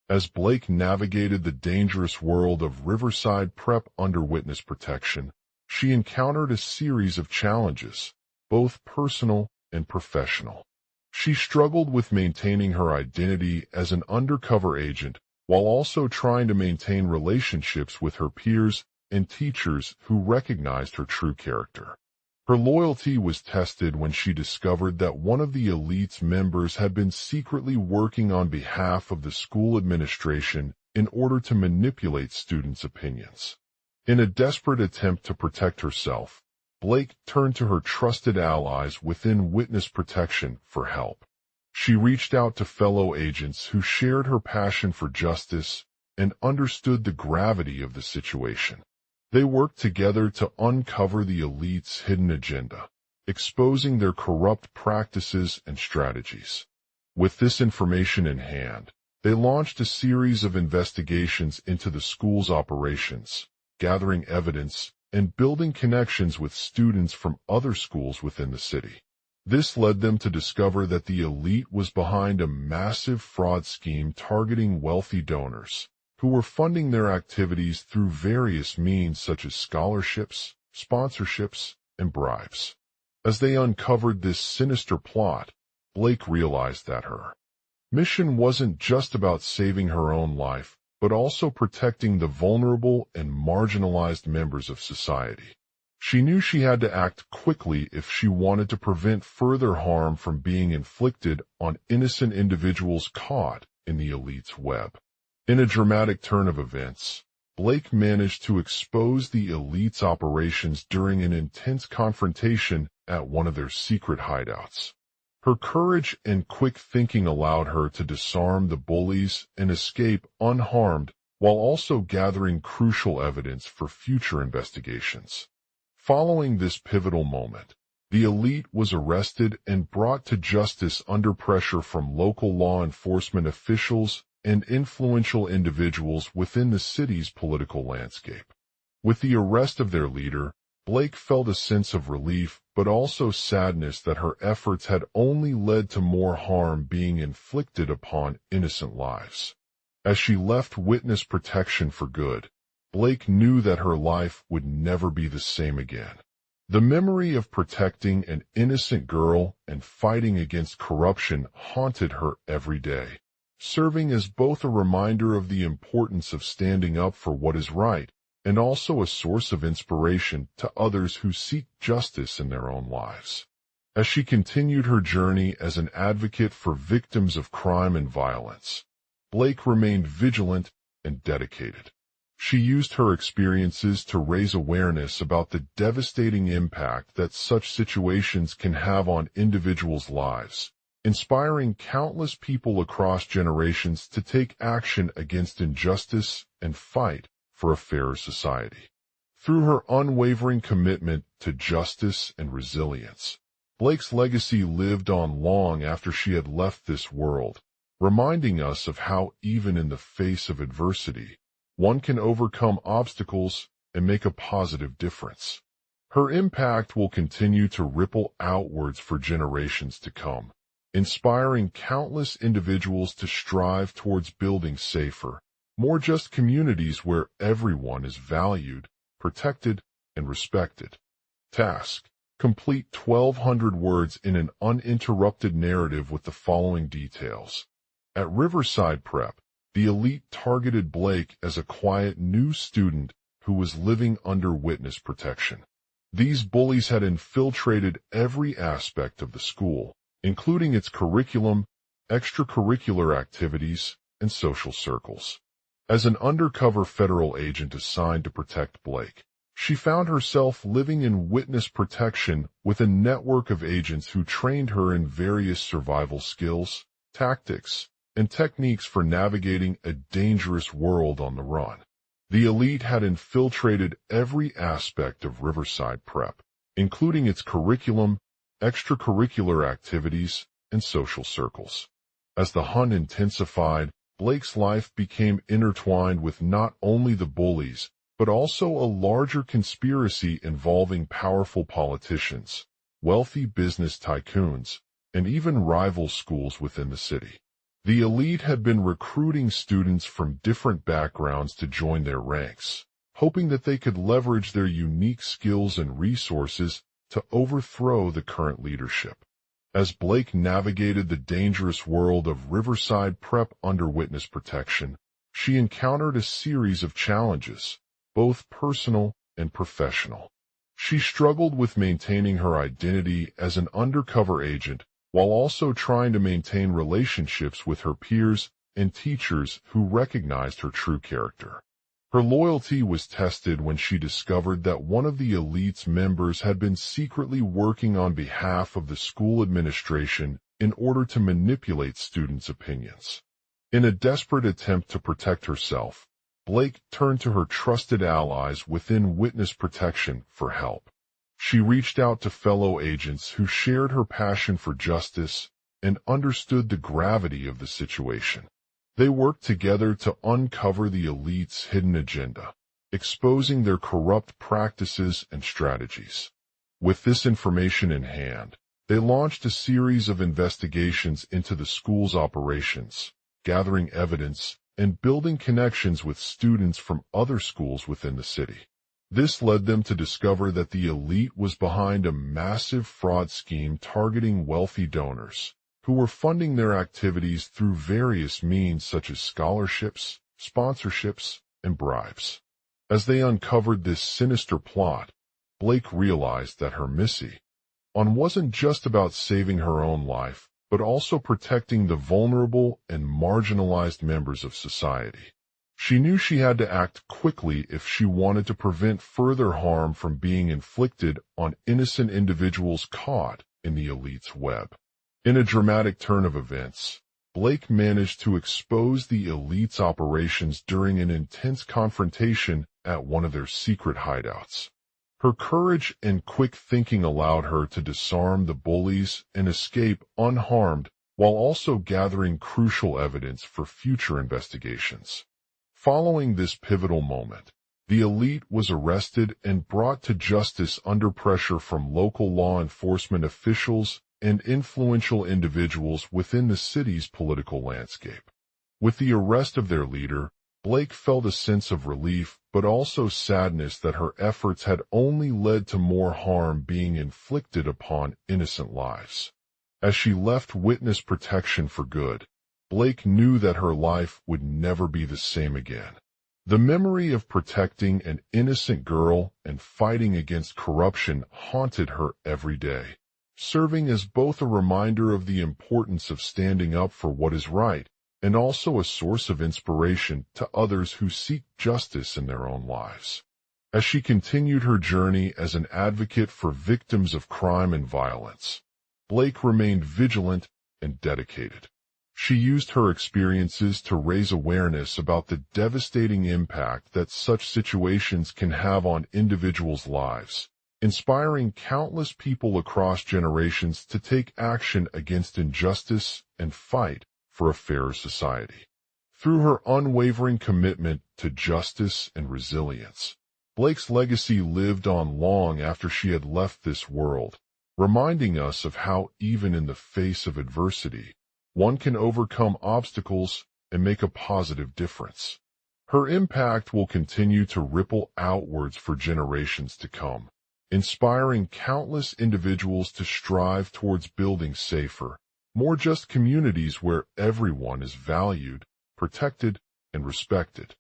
As Blake navigated the dangerous world of Riverside Prep under witness protection, she encountered a series of challenges, both personal and professional. She struggled with maintaining her identity as an undercover agent while also trying to maintain relationships with her peers and teachers who recognized her true character. Her loyalty was tested when she discovered that one of the elite's members had been secretly working on behalf of the school administration in order to manipulate students' opinions. In a desperate attempt to protect herself, Blake turned to her trusted allies within witness protection for help. She reached out to fellow agents who shared her passion for justice and understood the gravity of the situation. They worked together to uncover the elite's hidden agenda, exposing their corrupt practices and strategies. With this information in hand, they launched a series of investigations into the school's operations, gathering evidence and building connections with students from other schools within the city. This led them to discover that the elite was behind a massive fraud scheme targeting wealthy donors, who were funding their activities through various means such as scholarships, sponsorships, and bribes. As they uncovered this sinister plot, Blake realized that her mission wasn't just about saving her own life, but also protecting the vulnerable and marginalized members of society. She knew she had to act quickly if she wanted to prevent further harm from being inflicted on innocent individuals caught in the elite's web. In a dramatic turn of events, Blake managed to expose the elite's operations during an intense confrontation at one of their secret hideouts. Her courage and quick thinking allowed her to disarm the bullies and escape unharmed while also gathering crucial evidence for future investigations. Following this pivotal moment, the elite was arrested and brought to justice under pressure from local law enforcement officials and influential individuals within the city's political landscape. With the arrest of their leader, Blake felt a sense of relief but also sadness that her efforts had only led to more harm being inflicted upon innocent lives. As she left witness protection for good, Blake knew that her life would never be the same again. The memory of protecting an innocent girl and fighting against corruption haunted her every day, serving as both a reminder of the importance of standing up for what is right and also a source of inspiration to others who seek justice in their own lives. As she continued her journey as an advocate for victims of crime and violence, Blake remained vigilant and dedicated. She used her experiences to raise awareness about the devastating impact that such situations can have on individuals' lives, inspiring countless people across generations to take action against injustice and fight for a fairer society. Through her unwavering commitment to justice and resilience, Blake's legacy lived on long after she had left this world, reminding us of how even in the face of adversity, one can overcome obstacles and make a positive difference. Her impact will continue to ripple outwards for generations to come, inspiring countless individuals to strive towards building safer, more just communities where everyone is valued, protected, and respected. Task: complete 1,200 words in an uninterrupted narrative with the following details. At Riverside Prep, the elite targeted Blake as a quiet new student who was living under witness protection. These bullies had infiltrated every aspect of the school, including its curriculum, extracurricular activities, and social circles. As an undercover federal agent assigned to protect Blake, she found herself living in witness protection with a network of agents who trained her in various survival skills, tactics, and techniques for navigating a dangerous world on the run. The elite had infiltrated every aspect of Riverside Prep, including its curriculum, extracurricular activities, and social circles. As the hunt intensified, Blake's life became intertwined with not only the bullies, but also a larger conspiracy involving powerful politicians, wealthy business tycoons, and even rival schools within the city. The elite had been recruiting students from different backgrounds to join their ranks, hoping that they could leverage their unique skills and resources to overthrow the current leadership. As Blake navigated the dangerous world of Riverside Prep under witness protection, she encountered a series of challenges, both personal and professional. She struggled with maintaining her identity as an undercover agent while also trying to maintain relationships with her peers and teachers who recognized her true character. Her loyalty was tested when she discovered that one of the elite's members had been secretly working on behalf of the school administration in order to manipulate students' opinions. In a desperate attempt to protect herself, Blake turned to her trusted allies within witness protection for help. She reached out to fellow agents who shared her passion for justice and understood the gravity of the situation. They worked together to uncover the elite's hidden agenda, exposing their corrupt practices and strategies. With this information in hand, they launched a series of investigations into the school's operations, gathering evidence and building connections with students from other schools within the city. This led them to discover that the elite was behind a massive fraud scheme targeting wealthy donors, who were funding their activities through various means such as scholarships, sponsorships, and bribes. As they uncovered this sinister plot, Blake realized that her mission wasn't just about saving her own life, but also protecting the vulnerable and marginalized members of society. She knew she had to act quickly if she wanted to prevent further harm from being inflicted on innocent individuals caught in the elite's web. In a dramatic turn of events, Blake managed to expose the elite's operations during an intense confrontation at one of their secret hideouts. Her courage and quick thinking allowed her to disarm the bullies and escape unharmed while also gathering crucial evidence for future investigations. Following this pivotal moment, the elite was arrested and brought to justice under pressure from local law enforcement officials and influential individuals within the city's political landscape. With the arrest of their leader, Blake felt a sense of relief but also sadness that her efforts had only led to more harm being inflicted upon innocent lives. As she left witness protection for good, Blake knew that her life would never be the same again. The memory of protecting an innocent girl and fighting against corruption haunted her every day, serving as both a reminder of the importance of standing up for what is right and also a source of inspiration to others who seek justice in their own lives. As she continued her journey as an advocate for victims of crime and violence, Blake remained vigilant and dedicated. She used her experiences to raise awareness about the devastating impact that such situations can have on individuals' lives, inspiring countless people across generations to take action against injustice and fight for a fairer society. Through her unwavering commitment to justice and resilience, Blake's legacy lived on long after she had left this world, reminding us of how even in the face of adversity, one can overcome obstacles and make a positive difference. Her impact will continue to ripple outwards for generations to come, inspiring countless individuals to strive towards building safer, more just communities where everyone is valued, protected, and respected.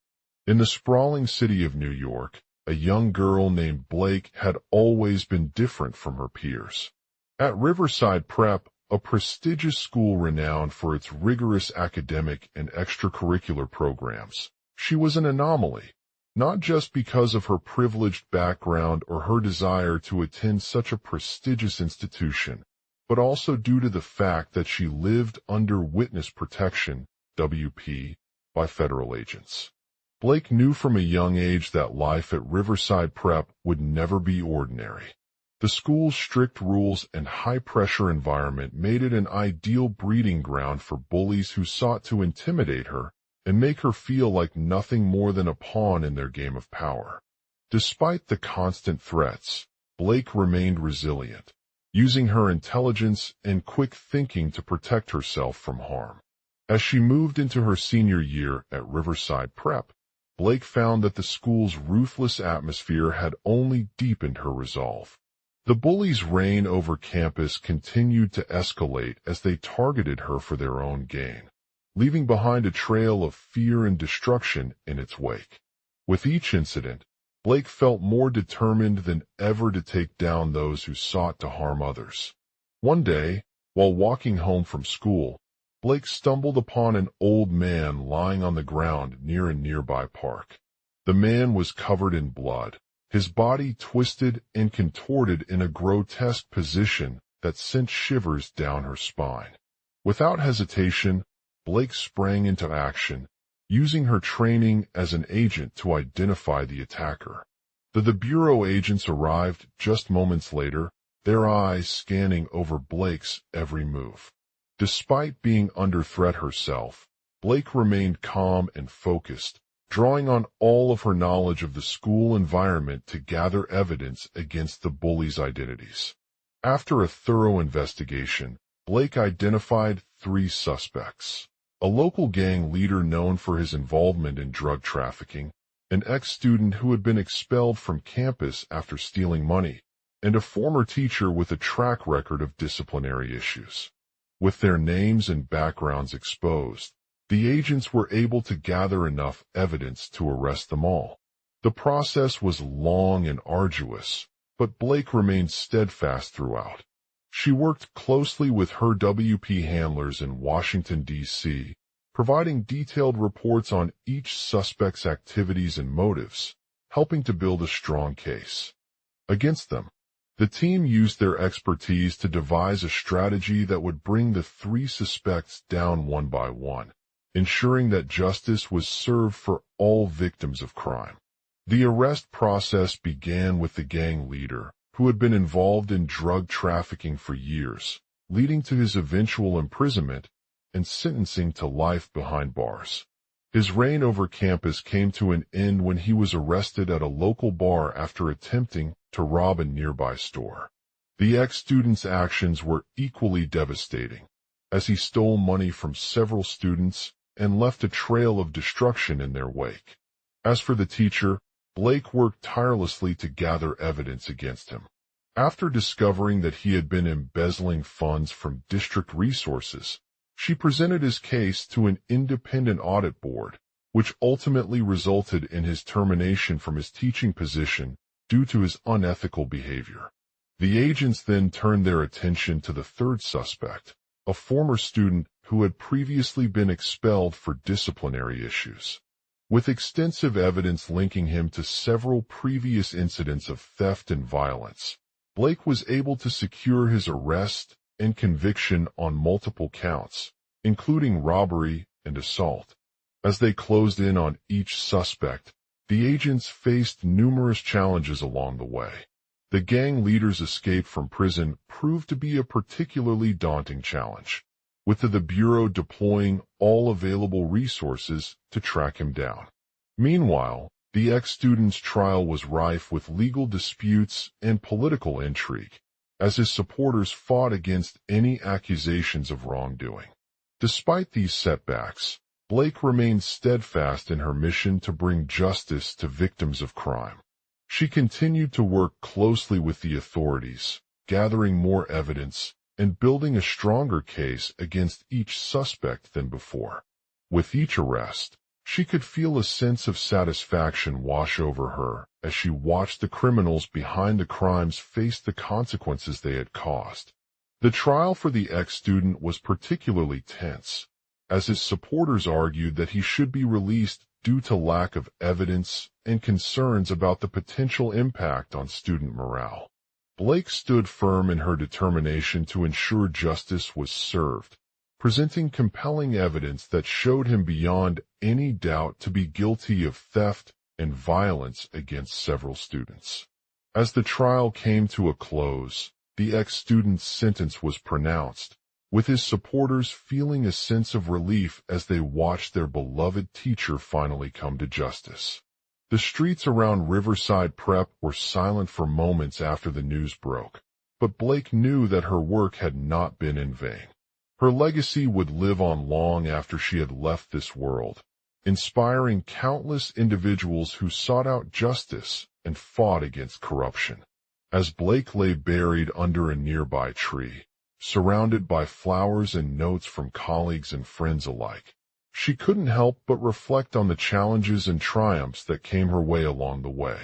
In the sprawling city of New York, a young girl named Blake had always been different from her peers. At Riverside Prep, a prestigious school renowned for its rigorous academic and extracurricular programs, she was an anomaly, not just because of her privileged background or her desire to attend such a prestigious institution, but also due to the fact that she lived under witness protection, WP, by federal agents. Blake knew from a young age that life at Riverside Prep would never be ordinary. The school's strict rules and high-pressure environment made it an ideal breeding ground for bullies who sought to intimidate her and make her feel like nothing more than a pawn in their game of power. Despite the constant threats, Blake remained resilient, using her intelligence and quick thinking to protect herself from harm. As she moved into her senior year at Riverside Prep, Blake found that the school's ruthless atmosphere had only deepened her resolve. The bullies' reign over campus continued to escalate as they targeted her for their own gain, leaving behind a trail of fear and destruction in its wake. With each incident, Blake felt more determined than ever to take down those who sought to harm others. One day, while walking home from school, Blake stumbled upon an old man lying on the ground near a nearby park. The man was covered in blood, his body twisted and contorted in a grotesque position that sent shivers down her spine. Without hesitation, Blake sprang into action, using her training as an agent to identify the attacker. The Bureau agents arrived just moments later, their eyes scanning over Blake's every move. Despite being under threat herself, Blake remained calm and focused, drawing on all of her knowledge of the school environment to gather evidence against the bullies' identities. After a thorough investigation, Blake identified 3 suspects: a local gang leader known for his involvement in drug trafficking, an ex-student who had been expelled from campus after stealing money, and a former teacher with a track record of disciplinary issues. With their names and backgrounds exposed, the agents were able to gather enough evidence to arrest them all. The process was long and arduous, but Blake remained steadfast throughout. She worked closely with her WP handlers in Washington, D.C., providing detailed reports on each suspect's activities and motives, helping to build a strong case against them. The team used their expertise to devise a strategy that would bring the 3 suspects down one by one, ensuring that justice was served for all victims of crime. The arrest process began with the gang leader, who had been involved in drug trafficking for years, leading to his eventual imprisonment and sentencing to life behind bars. His reign over campus came to an end when he was arrested at a local bar after attempting to rob a nearby store. The ex-student's actions were equally devastating, as he stole money from several students and left a trail of destruction in their wake. As for the teacher, Blake worked tirelessly to gather evidence against him. After discovering that he had been embezzling funds from district resources, she presented his case to an independent audit board, which ultimately resulted in his termination from his teaching position due to his unethical behavior. The agents then turned their attention to the 3rd suspect, a former student who had previously been expelled for disciplinary issues. With extensive evidence linking him to several previous incidents of theft and violence, Blake was able to secure his arrest and conviction on multiple counts, including robbery and assault. As they closed in on each suspect, the agents faced numerous challenges along the way. The gang leader's escape from prison proved to be a particularly daunting challenge, with the Bureau deploying all available resources to track him down. Meanwhile, the ex-student's trial was rife with legal disputes and political intrigue, as his supporters fought against any accusations of wrongdoing. Despite these setbacks, Blake remained steadfast in her mission to bring justice to victims of crime. She continued to work closely with the authorities, gathering more evidence and building a stronger case against each suspect than before. With each arrest, She could feel a sense of satisfaction wash over her as she watched the criminals behind the crimes face the consequences they had caused. The trial for the ex-student was particularly tense, as his supporters argued that he should be released due to lack of evidence and concerns about the potential impact on student morale. Blake stood firm in her determination to ensure justice was served, presenting compelling evidence that showed him beyond any doubt to be guilty of theft and violence against several students. As the trial came to a close, the ex-student's sentence was pronounced, with his supporters feeling a sense of relief as they watched their beloved teacher finally come to justice. The streets around Riverside Prep were silent for moments after the news broke, but Blake knew that her work had not been in vain. Her legacy would live on long after she had left this world, inspiring countless individuals who sought out justice and fought against corruption. As Blake lay buried under a nearby tree, surrounded by flowers and notes from colleagues and friends alike, she couldn't help but reflect on the challenges and triumphs that came her way along the way.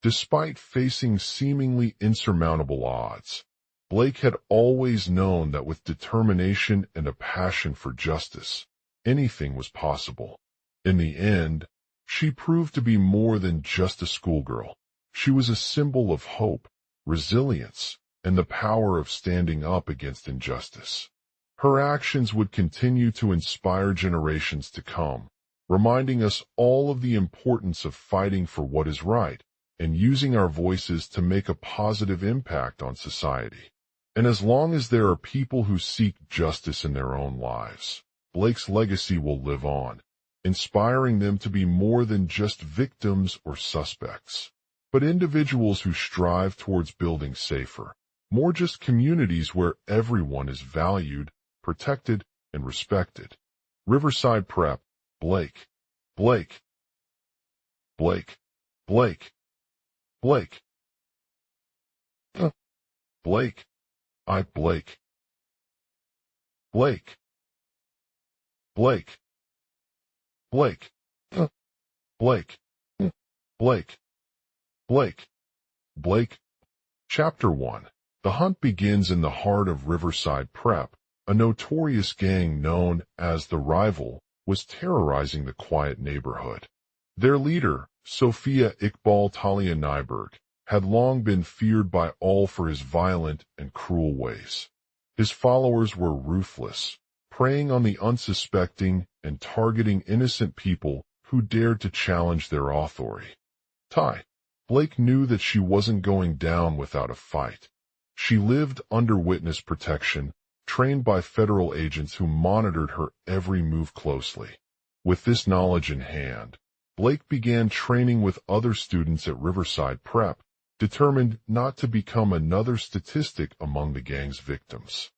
Despite facing seemingly insurmountable odds, Blake had always known that with determination and a passion for justice, anything was possible. In the end, she proved to be more than just a schoolgirl. She was a symbol of hope, resilience, and the power of standing up against injustice. Her actions would continue to inspire generations to come, reminding us all of the importance of fighting for what is right and using our voices to make a positive impact on society. And as long as there are people who seek justice in their own lives, Blake's legacy will live on, inspiring them to be more than just victims or suspects, but individuals who strive towards building safer, more just communities where everyone is valued, protected, and respected. Riverside Prep, Blake, Blake, Blake, Blake, Blake, Blake, Blake, Blake, Blake, Blake, Blake, Blake, Blake, Blake. Chapter 1. The hunt begins in the heart of Riverside Prep. A notorious gang known as the Rival was terrorizing the quiet neighborhood. Their leader, Sophia Iqbal Talia Nyberg, had long been feared by all for his violent and cruel ways. His followers were ruthless, preying on the unsuspecting and targeting innocent people who dared to challenge their authority. Blake knew that she wasn't going down without a fight. She lived under witness protection, trained by federal agents who monitored her every move closely. With this knowledge in hand, Blake began training with other students at Riverside Prep, determined not to become another statistic among the gang's victims.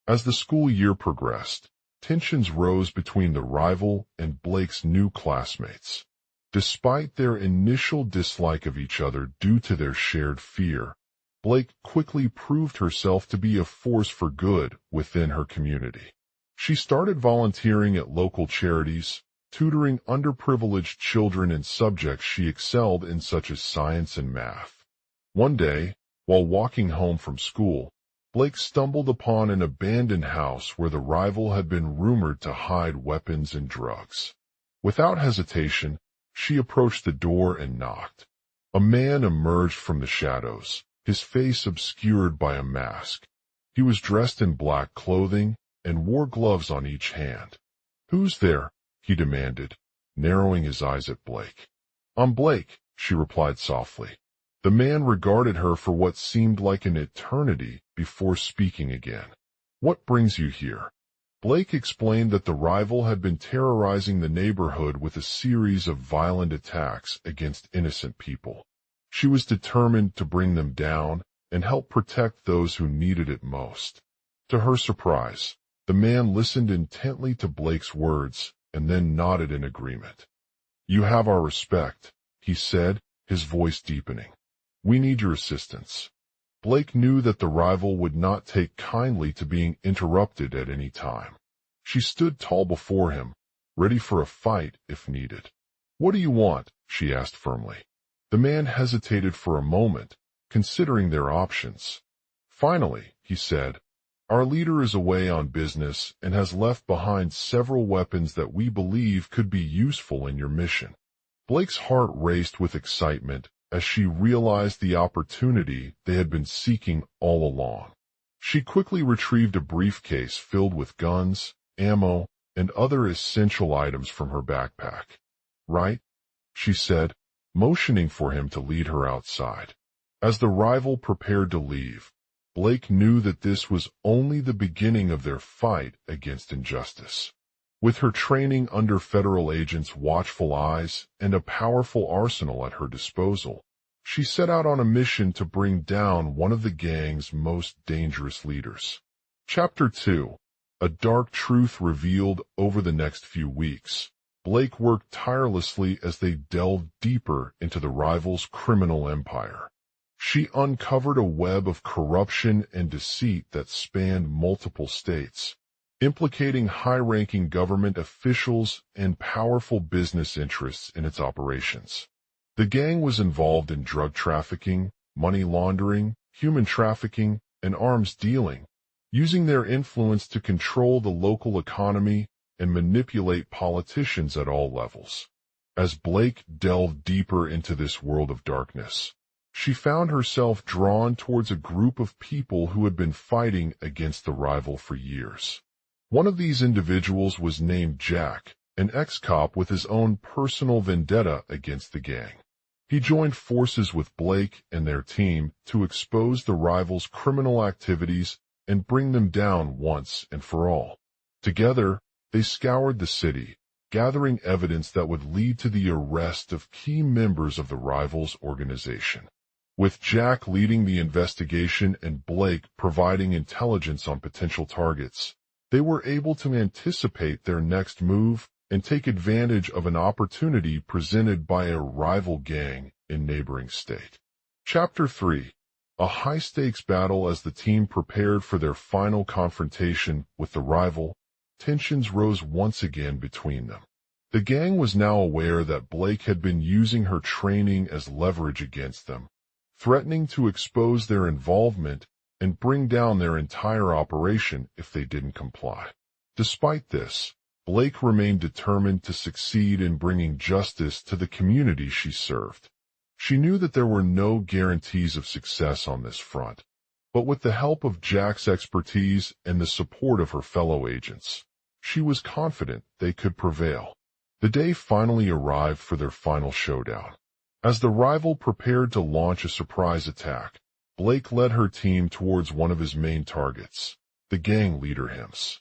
As the school year progressed, tensions rose between the Rival and Blake's new classmates. Despite their initial dislike of each other due to their shared fear, Blake quickly proved herself to be a force for good within her community. She started volunteering at local charities, tutoring underprivileged children in subjects she excelled in such as science and math. One day, while walking home from school, Blake stumbled upon an abandoned house where the Rival had been rumored to hide weapons and drugs. Without hesitation, she approached the door and knocked. A man emerged from the shadows, his face obscured by a mask. He was dressed in black clothing and wore gloves on each hand. "Who's there?" he demanded, narrowing his eyes at Blake. "I'm Blake," she replied softly. The man regarded her for what seemed like an eternity before speaking again. "What brings you here?" Blake explained that the Rival had been terrorizing the neighborhood with a series of violent attacks against innocent people. She was determined to bring them down and help protect those who needed it most. To her surprise, the man listened intently to Blake's words and then nodded in agreement. "You have our respect," he said, his voice deepening. "We need your assistance." Blake knew that the Rival would not take kindly to being interrupted at any time. She stood tall before him, ready for a fight if needed. "What do you want?" she asked firmly. The man hesitated for a moment, considering their options. Finally, he said, "Our leader is away on business and has left behind several weapons that we believe could be useful in your mission." Blake's heart raced with excitement as she realized the opportunity they had been seeking all along. She quickly retrieved a briefcase filled with guns, ammo, and other essential items from her backpack. "Right?" she said, motioning for him to lead her outside. As the rival prepared to leave, Blake knew that this was only the beginning of their fight against injustice. With her training under federal agents' watchful eyes and a powerful arsenal at her disposal, she set out on a mission to bring down one of the gang's most dangerous leaders. Chapter 2. A dark truth revealed. Over the next few weeks, Blake worked tirelessly as they delved deeper into the rival's criminal empire. She uncovered a web of corruption and deceit that spanned multiple states, implicating high-ranking government officials and powerful business interests in its operations. The gang was involved in drug trafficking, money laundering, human trafficking, and arms dealing, using their influence to control the local economy and manipulate politicians at all levels. As Blake delved deeper into this world of darkness, she found herself drawn towards a group of people who had been fighting against the rival for years. One of these individuals was named Jack, an ex-cop with his own personal vendetta against the gang. He joined forces with Blake and their team to expose the rival's criminal activities and bring them down once and for all. Together, they scoured the city, gathering evidence that would lead to the arrest of key members of the rival's organization. With Jack leading the investigation and Blake providing intelligence on potential targets, they were able to anticipate their next move and take advantage of an opportunity presented by a rival gang in neighboring state. Chapter 3. A high-stakes battle. As the team prepared for their final confrontation with the rival, tensions rose once again between them. The gang was now aware that Blake had been using her training as leverage against them, threatening to expose their involvement and bring down their entire operation if they didn't comply. Despite this, Blake remained determined to succeed in bringing justice to the community she served. She knew that there were no guarantees of success on this front, but with the help of Jack's expertise and the support of her fellow agents, she was confident they could prevail. The day finally arrived for their final showdown. As the rival prepared to launch a surprise attack, Blake led her team towards one of his main targets, the gang leader Hims.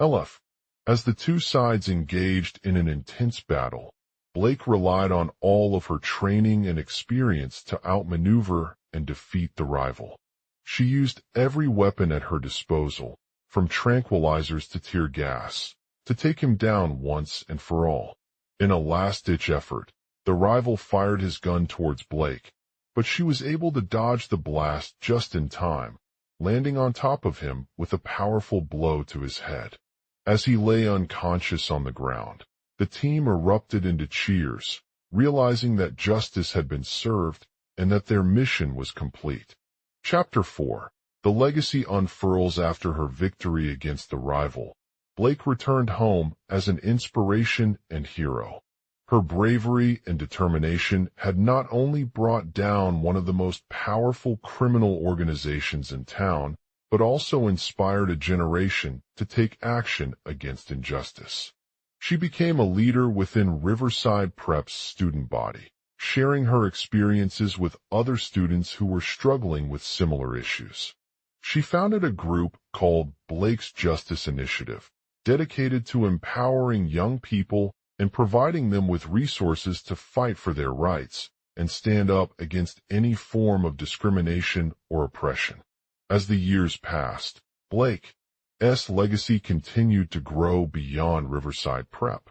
Elef. As the two sides engaged in an intense battle, Blake relied on all of her training and experience to outmaneuver and defeat the rival. She used every weapon at her disposal, from tranquilizers to tear gas, to take him down once and for all. In a last-ditch effort, the rival fired his gun towards Blake, but she was able to dodge the blast just in time, landing on top of him with a powerful blow to his head. As he lay unconscious on the ground, the team erupted into cheers, realizing that justice had been served and that their mission was complete. Chapter 4. The legacy unfurls. After her victory against the rival, Blake returned home as an inspiration and hero. Her bravery and determination had not only brought down one of the most powerful criminal organizations in town, but also inspired a generation to take action against injustice. She became a leader within Riverside Prep's student body, sharing her experiences with other students who were struggling with similar issues. She founded a group called Blake's Justice Initiative, dedicated to empowering young people and providing them with resources to fight for their rights and stand up against any form of discrimination or oppression. As the years passed, Blake's legacy continued to grow beyond Riverside Prep.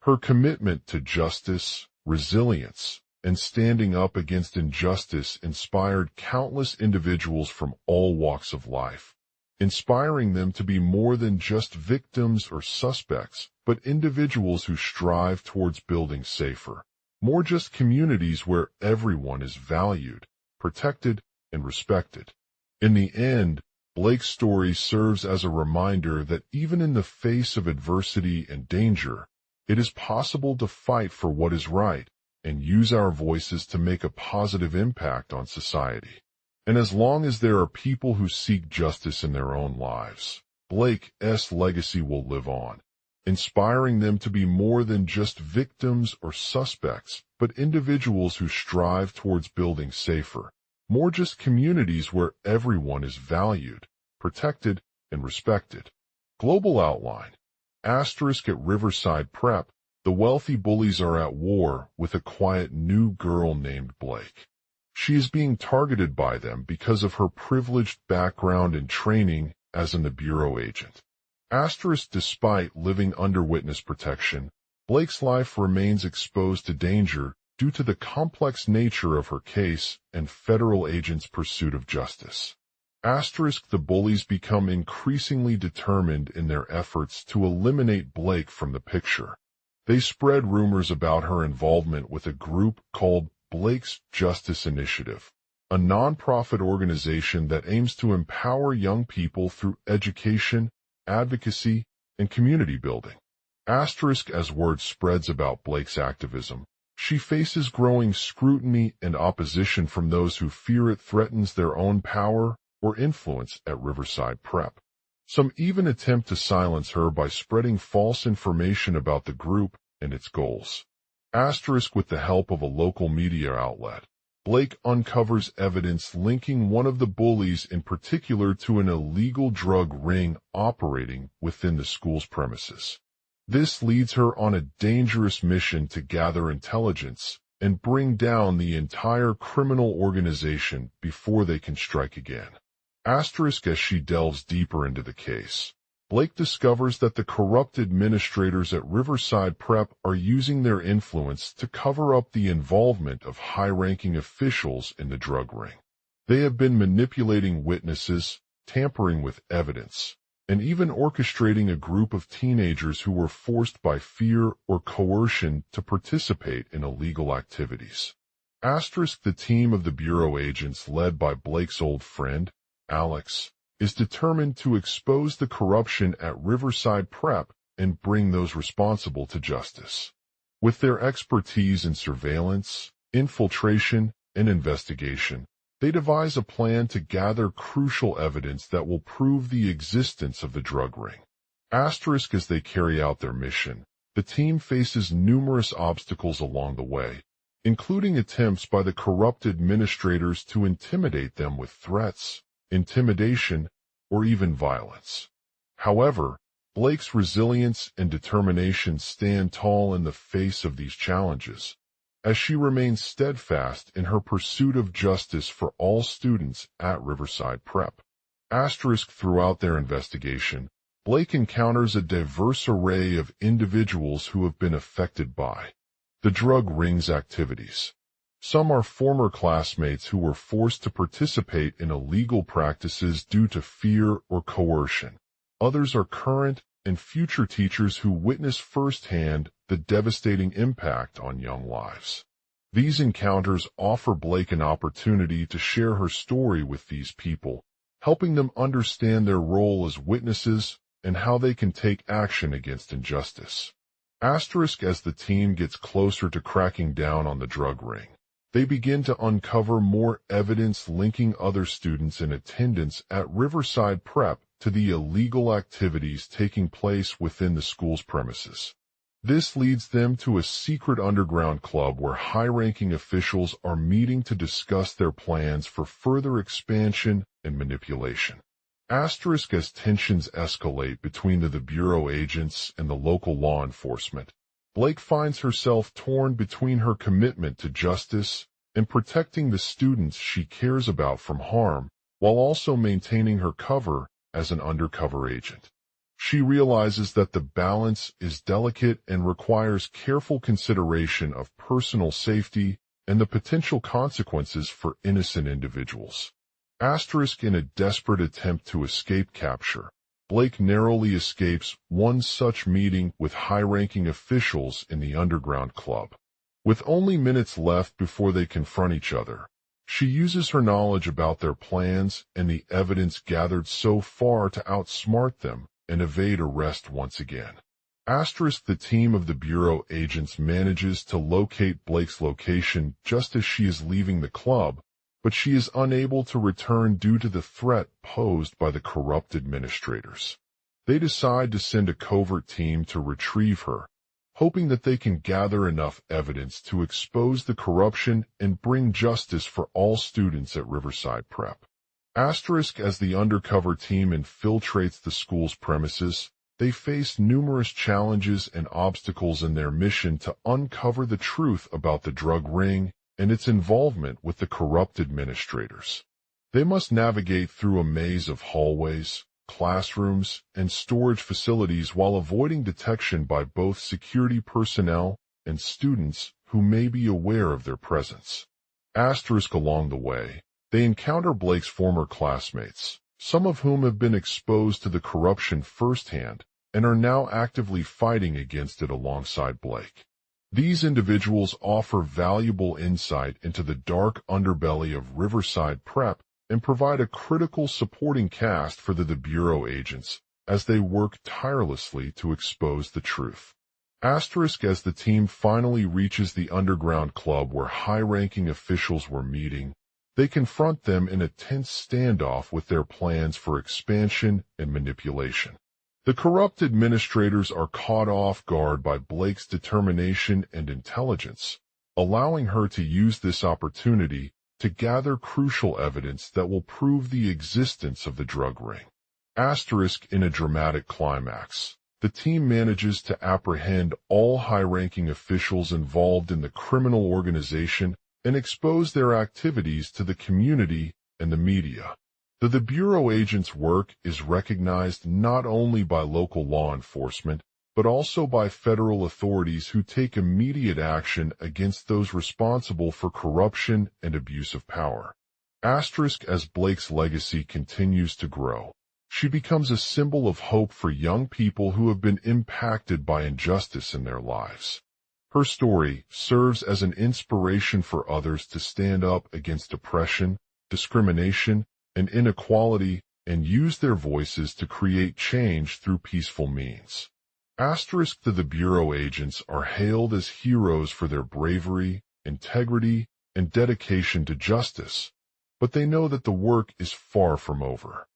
Her commitment to justice, resilience, and standing up against injustice inspired countless individuals from all walks of life, inspiring them to be more than just victims or suspects, but individuals who strive towards building safer, more just communities where everyone is valued, protected, and respected. In the end, Blake's story serves as a reminder that even in the face of adversity and danger, it is possible to fight for what is right and use our voices to make a positive impact on society. And as long as there are people who seek justice in their own lives, Blake's legacy will live on, inspiring them to be more than just victims or suspects, but individuals who strive towards building safer, more just communities where everyone is valued, protected, and respected. Global outline. Asterisk at Riverside Prep, the wealthy bullies are at war with a quiet new girl named Blake. She is being targeted by them because of her privileged background and training as an Bureau agent. Asterisk despite living under witness protection, Blake's life remains exposed to danger due to the complex nature of her case and federal agents' pursuit of justice. Asterisk the bullies become increasingly determined in their efforts to eliminate Blake from the picture. They spread rumors about her involvement with a group called Blake's Justice Initiative, a nonprofit organization that aims to empower young people through education, advocacy, and community building. Asterisk as word spreads about Blake's activism, she faces growing scrutiny and opposition from those who fear it threatens their own power or influence at Riverside Prep. Some even attempt to silence her by spreading false information about the group and its goals. Asterisk with the help of a local media outlet, Blake uncovers evidence linking one of the bullies in particular to an illegal drug ring operating within the school's premises. This leads her on a dangerous mission to gather intelligence and bring down the entire criminal organization before they can strike again. Asterisk as she delves deeper into the case, Blake discovers that the corrupt administrators at Riverside Prep are using their influence to cover up the involvement of high-ranking officials in the drug ring. They have been manipulating witnesses, tampering with evidence, and even orchestrating a group of teenagers who were forced by fear or coercion to participate in illegal activities. Asterisk the team of the Bureau agents led by Blake's old friend, Alex, is determined to expose the corruption at Riverside Prep and bring those responsible to justice. With their expertise in surveillance, infiltration, and investigation, they devise a plan to gather crucial evidence that will prove the existence of the drug ring. Asterisk as they carry out their mission, the team faces numerous obstacles along the way, including attempts by the corrupt administrators to intimidate them with threats, intimidation, or even violence. However, Blake's resilience and determination stand tall in the face of these challenges, as she remains steadfast in her pursuit of justice for all students at Riverside Prep. Asterisk throughout their investigation, Blake encounters a diverse array of individuals who have been affected by the drug ring's activities. Some are former classmates who were forced to participate in illegal practices due to fear or coercion. Others are current and future teachers who witness firsthand the devastating impact on young lives. These encounters offer Blake an opportunity to share her story with these people, helping them understand their role as witnesses and how they can take action against injustice. Asterisk as the team gets closer to cracking down on the drug ring, they begin to uncover more evidence linking other students in attendance at Riverside Prep to the illegal activities taking place within the school's premises. This leads them to a secret underground club where high-ranking officials are meeting to discuss their plans for further expansion and manipulation. Asterisk as tensions escalate between the Bureau agents and the local law enforcement, Blake finds herself torn between her commitment to justice and protecting the students she cares about from harm, while also maintaining her cover as an undercover agent. She realizes that the balance is delicate and requires careful consideration of personal safety and the potential consequences for innocent individuals. Asterisk in a desperate attempt to escape capture, Blake narrowly escapes one such meeting with high-ranking officials in the underground club. With only minutes left before they confront each other, she uses her knowledge about their plans and the evidence gathered so far to outsmart them and evade arrest once again. The team of the Bureau agents manages to locate Blake's location just as she is leaving the club, but she is unable to return due to the threat posed by the corrupt administrators. They decide to send a covert team to retrieve her, hoping that they can gather enough evidence to expose the corruption and bring justice for all students at Riverside Prep. As the undercover team infiltrates the school's premises, they face numerous challenges and obstacles in their mission to uncover the truth about the drug ring and its involvement with the corrupt administrators. They must navigate through a maze of hallways, classrooms, and storage facilities while avoiding detection by both security personnel and students who may be aware of their presence. Along the way, they encounter Blake's former classmates, some of whom have been exposed to the corruption firsthand and are now actively fighting against it alongside Blake. These individuals offer valuable insight into the dark underbelly of Riverside Prep and provide a critical supporting cast for the Bureau agents as they work tirelessly to expose the truth. As the team finally reaches the underground club where high-ranking officials were meeting, they confront them in a tense standoff with their plans for expansion and manipulation. The corrupt administrators are caught off guard by Blake's determination and intelligence, allowing her to use this opportunity to gather crucial evidence that will prove the existence of the drug ring. In a dramatic climax, the team manages to apprehend all high-ranking officials involved in the criminal organization and expose their activities to the community and the media. The Bureau agents' work is recognized not only by local law enforcement, but also by federal authorities who take immediate action against those responsible for corruption and abuse of power. As Blake's legacy continues to grow, she becomes a symbol of hope for young people who have been impacted by injustice in their lives. Her story serves as an inspiration for others to stand up against oppression, discrimination, and inequality and use their voices to create change through peaceful means. The Bureau agents are hailed as heroes for their bravery, integrity, and dedication to justice, but they know that the work is far from over.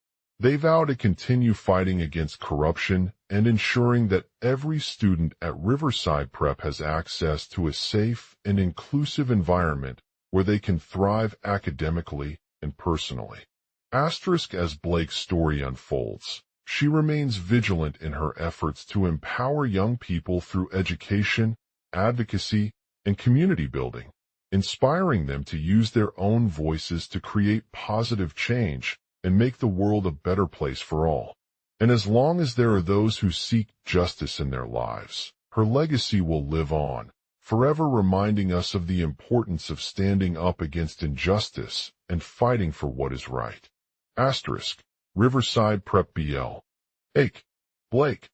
They vow to continue fighting against corruption and ensuring that every student at Riverside Prep has access to a safe and inclusive environment where they can thrive academically and personally. As Blake's story unfolds, she remains vigilant in her efforts to empower young people through education, advocacy, and community building, inspiring them to use their own voices to create positive change and make the world a better place for all. And as long as there are those who seek justice in their lives, her legacy will live on, forever reminding us of the importance of standing up against injustice and fighting for what is right. Riverside Prep BL. Blake.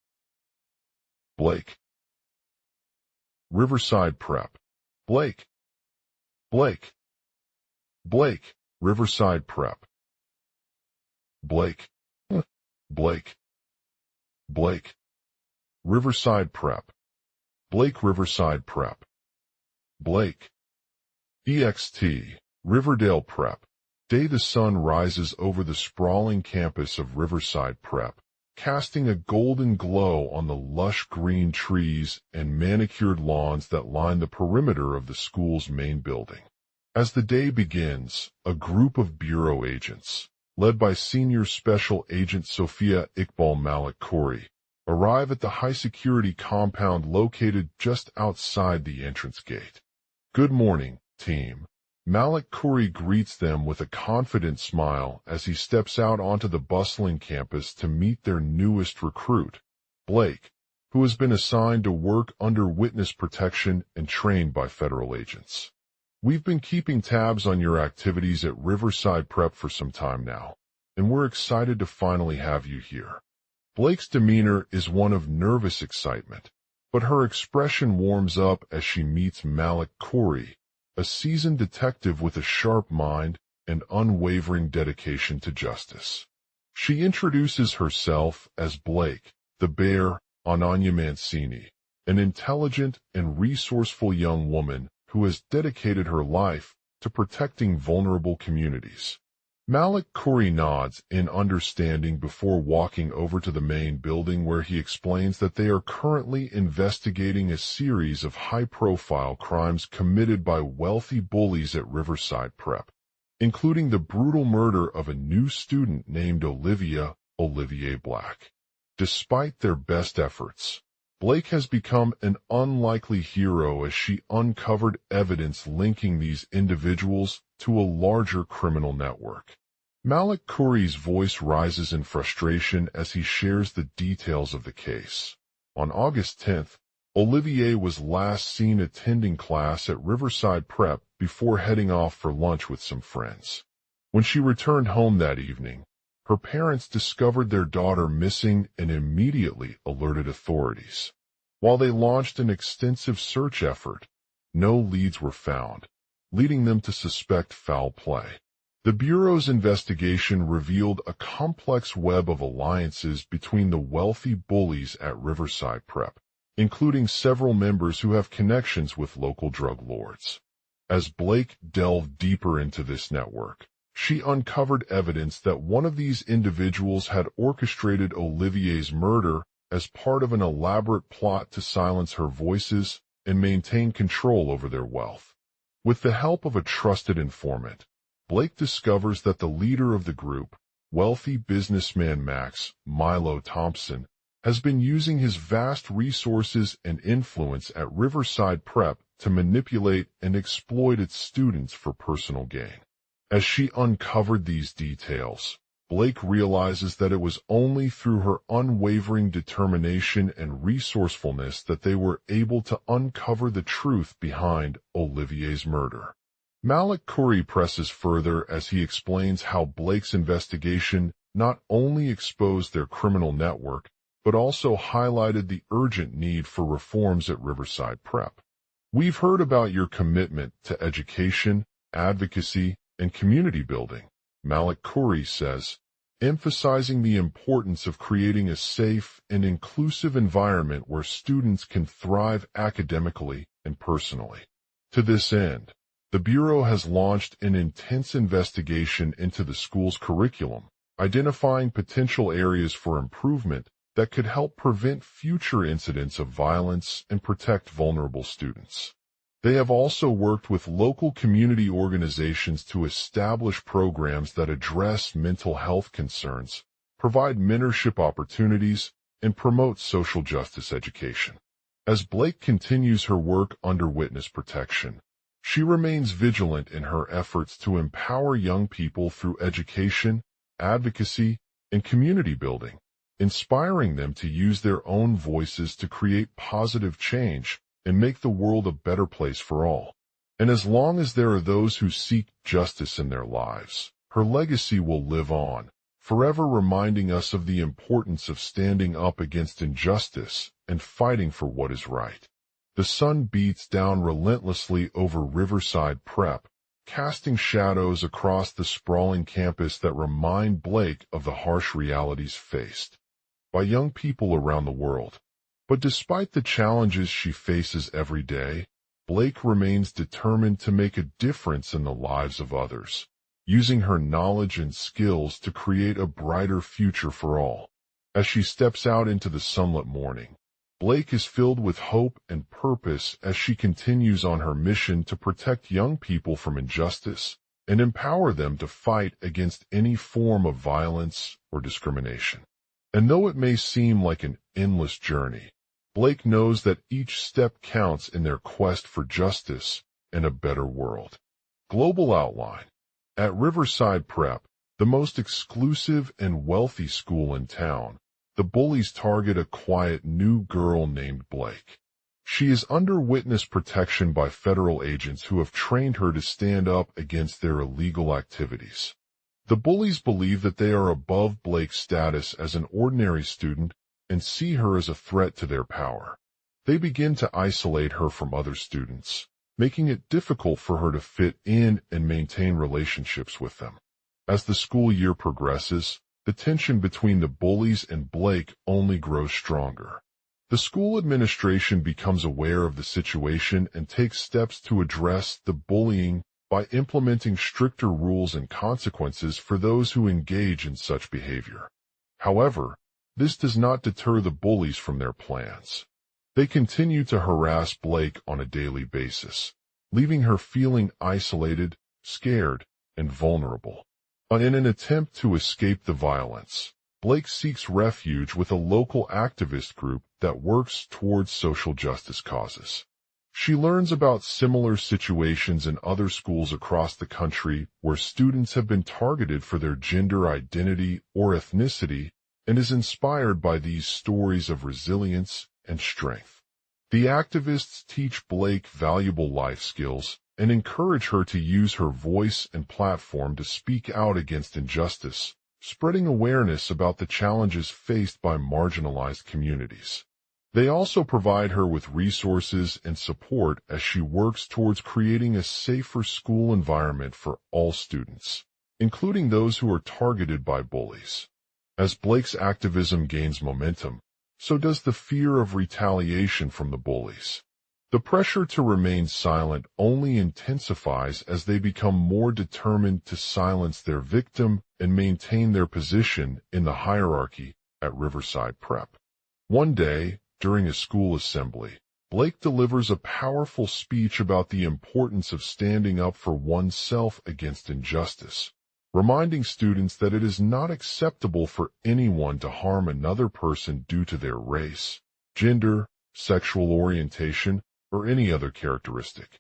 Riverside Prep. Blake. Riverside Prep. Blake. Riverside Prep. Blake Riverside Prep. Blake. EXT. Riverdale Prep. Day the sun rises over the sprawling campus of Riverside Prep, casting a golden glow on the lush green trees and manicured lawns that line the perimeter of the school's main building. As the day begins, a group of Bureau agents, led by Senior Special Agent Sophia Iqbal Malik Khoury, arrive at the high-security compound located just outside the entrance gate. "Good morning, team." Malik Khoury greets them with a confident smile as he steps out onto the bustling campus to meet their newest recruit, Blake, who has been assigned to work under witness protection and trained by federal agents. "We've been keeping tabs on your activities at Riverside Prep for some time now, and we're excited to finally have you here." Blake's demeanor is one of nervous excitement, but her expression warms up as she meets Malik Khoury, a seasoned detective with a sharp mind and unwavering dedication to justice. She introduces herself as Blake, the Bear, Ananya Mancini, an intelligent and resourceful young woman who has dedicated her life to protecting vulnerable communities. Malik Khoury nods in understanding before walking over to the main building where he explains that they are currently investigating a series of high-profile crimes committed by wealthy bullies at Riverside Prep, including the brutal murder of a new student named Olivier Black. Despite their best efforts, Blake has become an unlikely hero as she uncovered evidence linking these individuals to a larger criminal network. Malik Khoury's voice rises in frustration as he shares the details of the case. On August 10th, Olivier was last seen attending class at Riverside Prep before heading off for lunch with some friends. When she returned home that evening, her parents discovered their daughter missing and immediately alerted authorities. While they launched an extensive search effort, no leads were found, leading them to suspect foul play. The Bureau's investigation revealed a complex web of alliances between the wealthy bullies at Riverside Prep, including several members who have connections with local drug lords. As Blake delved deeper into this network, she uncovered evidence that one of these individuals had orchestrated Olivier's murder as part of an elaborate plot to silence her voices and maintain control over their wealth. With the help of a trusted informant, Blake discovers that the leader of the group, wealthy businessman Max Milo Thompson, has been using his vast resources and influence at Riverside Prep to manipulate and exploit its students for personal gain. As she uncovered these details, Blake realizes that it was only through her unwavering determination and resourcefulness that they were able to uncover the truth behind Olivier's murder. Malik Khoury presses further as he explains how Blake's investigation not only exposed their criminal network, but also highlighted the urgent need for reforms at Riverside Prep. "We've heard about your commitment to education, advocacy, and community building," Malik Khoury says, emphasizing the importance of creating a safe and inclusive environment where students can thrive academically and personally. To this end, the Bureau has launched an intense investigation into the school's curriculum, identifying potential areas for improvement that could help prevent future incidents of violence and protect vulnerable students. They have also worked with local community organizations to establish programs that address mental health concerns, provide mentorship opportunities, and promote social justice education. As Blake continues her work under witness protection, she remains vigilant in her efforts to empower young people through education, advocacy, and community building, inspiring them to use their own voices to create positive change and make the world a better place for all. And as long as there are those who seek justice in their lives, her legacy will live on, forever reminding us of the importance of standing up against injustice and fighting for what is right. The sun beats down relentlessly over Riverside Prep, casting shadows across the sprawling campus that remind Blake of the harsh realities faced by young people around the world. But despite the challenges she faces every day, Blake remains determined to make a difference in the lives of others, using her knowledge and skills to create a brighter future for all. As she steps out into the sunlit morning, Blake is filled with hope and purpose as she continues on her mission to protect young people from injustice and empower them to fight against any form of violence or discrimination. And though it may seem like an endless journey, Blake knows that each step counts in their quest for justice and a better world. Global outline. At Riverside Prep, the most exclusive and wealthy school in town, the bullies target a quiet new girl named Blake. She is under witness protection by federal agents who have trained her to stand up against their illegal activities. The bullies believe that they are above Blake's status as an ordinary student and see her as a threat to their power. They begin to isolate her from other students, making it difficult for her to fit in and maintain relationships with them. As the school year progresses, the tension between the bullies and Blake only grows stronger. The school administration becomes aware of the situation and takes steps to address the bullying by implementing stricter rules and consequences for those who engage in such behavior. However, this does not deter the bullies from their plans. They continue to harass Blake on a daily basis, leaving her feeling isolated, scared, and vulnerable. In an attempt to escape the violence, Blake seeks refuge with a local activist group that works towards social justice causes. She learns about similar situations in other schools across the country where students have been targeted for their gender identity or ethnicity and is inspired by these stories of resilience and strength. The activists teach Blake valuable life skills and encourage her to use her voice and platform to speak out against injustice, spreading awareness about the challenges faced by marginalized communities. They also provide her with resources and support as she works towards creating a safer school environment for all students, including those who are targeted by bullies. As Blake's activism gains momentum, so does the fear of retaliation from the bullies. The pressure to remain silent only intensifies as they become more determined to silence their victim and maintain their position in the hierarchy at Riverside Prep. One day, during a school assembly, Blake delivers a powerful speech about the importance of standing up for oneself against injustice, reminding students that it is not acceptable for anyone to harm another person due to their race, gender, sexual orientation, or any other characteristic.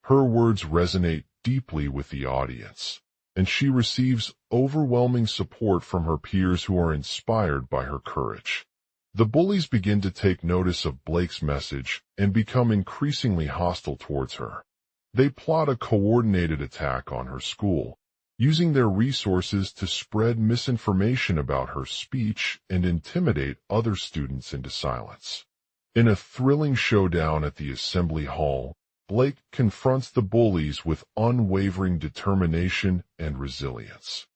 Her words resonate deeply with the audience, and she receives overwhelming support from her peers who are inspired by her courage. The bullies begin to take notice of Blake's message and become increasingly hostile towards her. They plot a coordinated attack on her school, using their resources to spread misinformation about her speech and intimidate other students into silence. In a thrilling showdown at the assembly hall, Blake confronts the bullies with unwavering determination and resilience.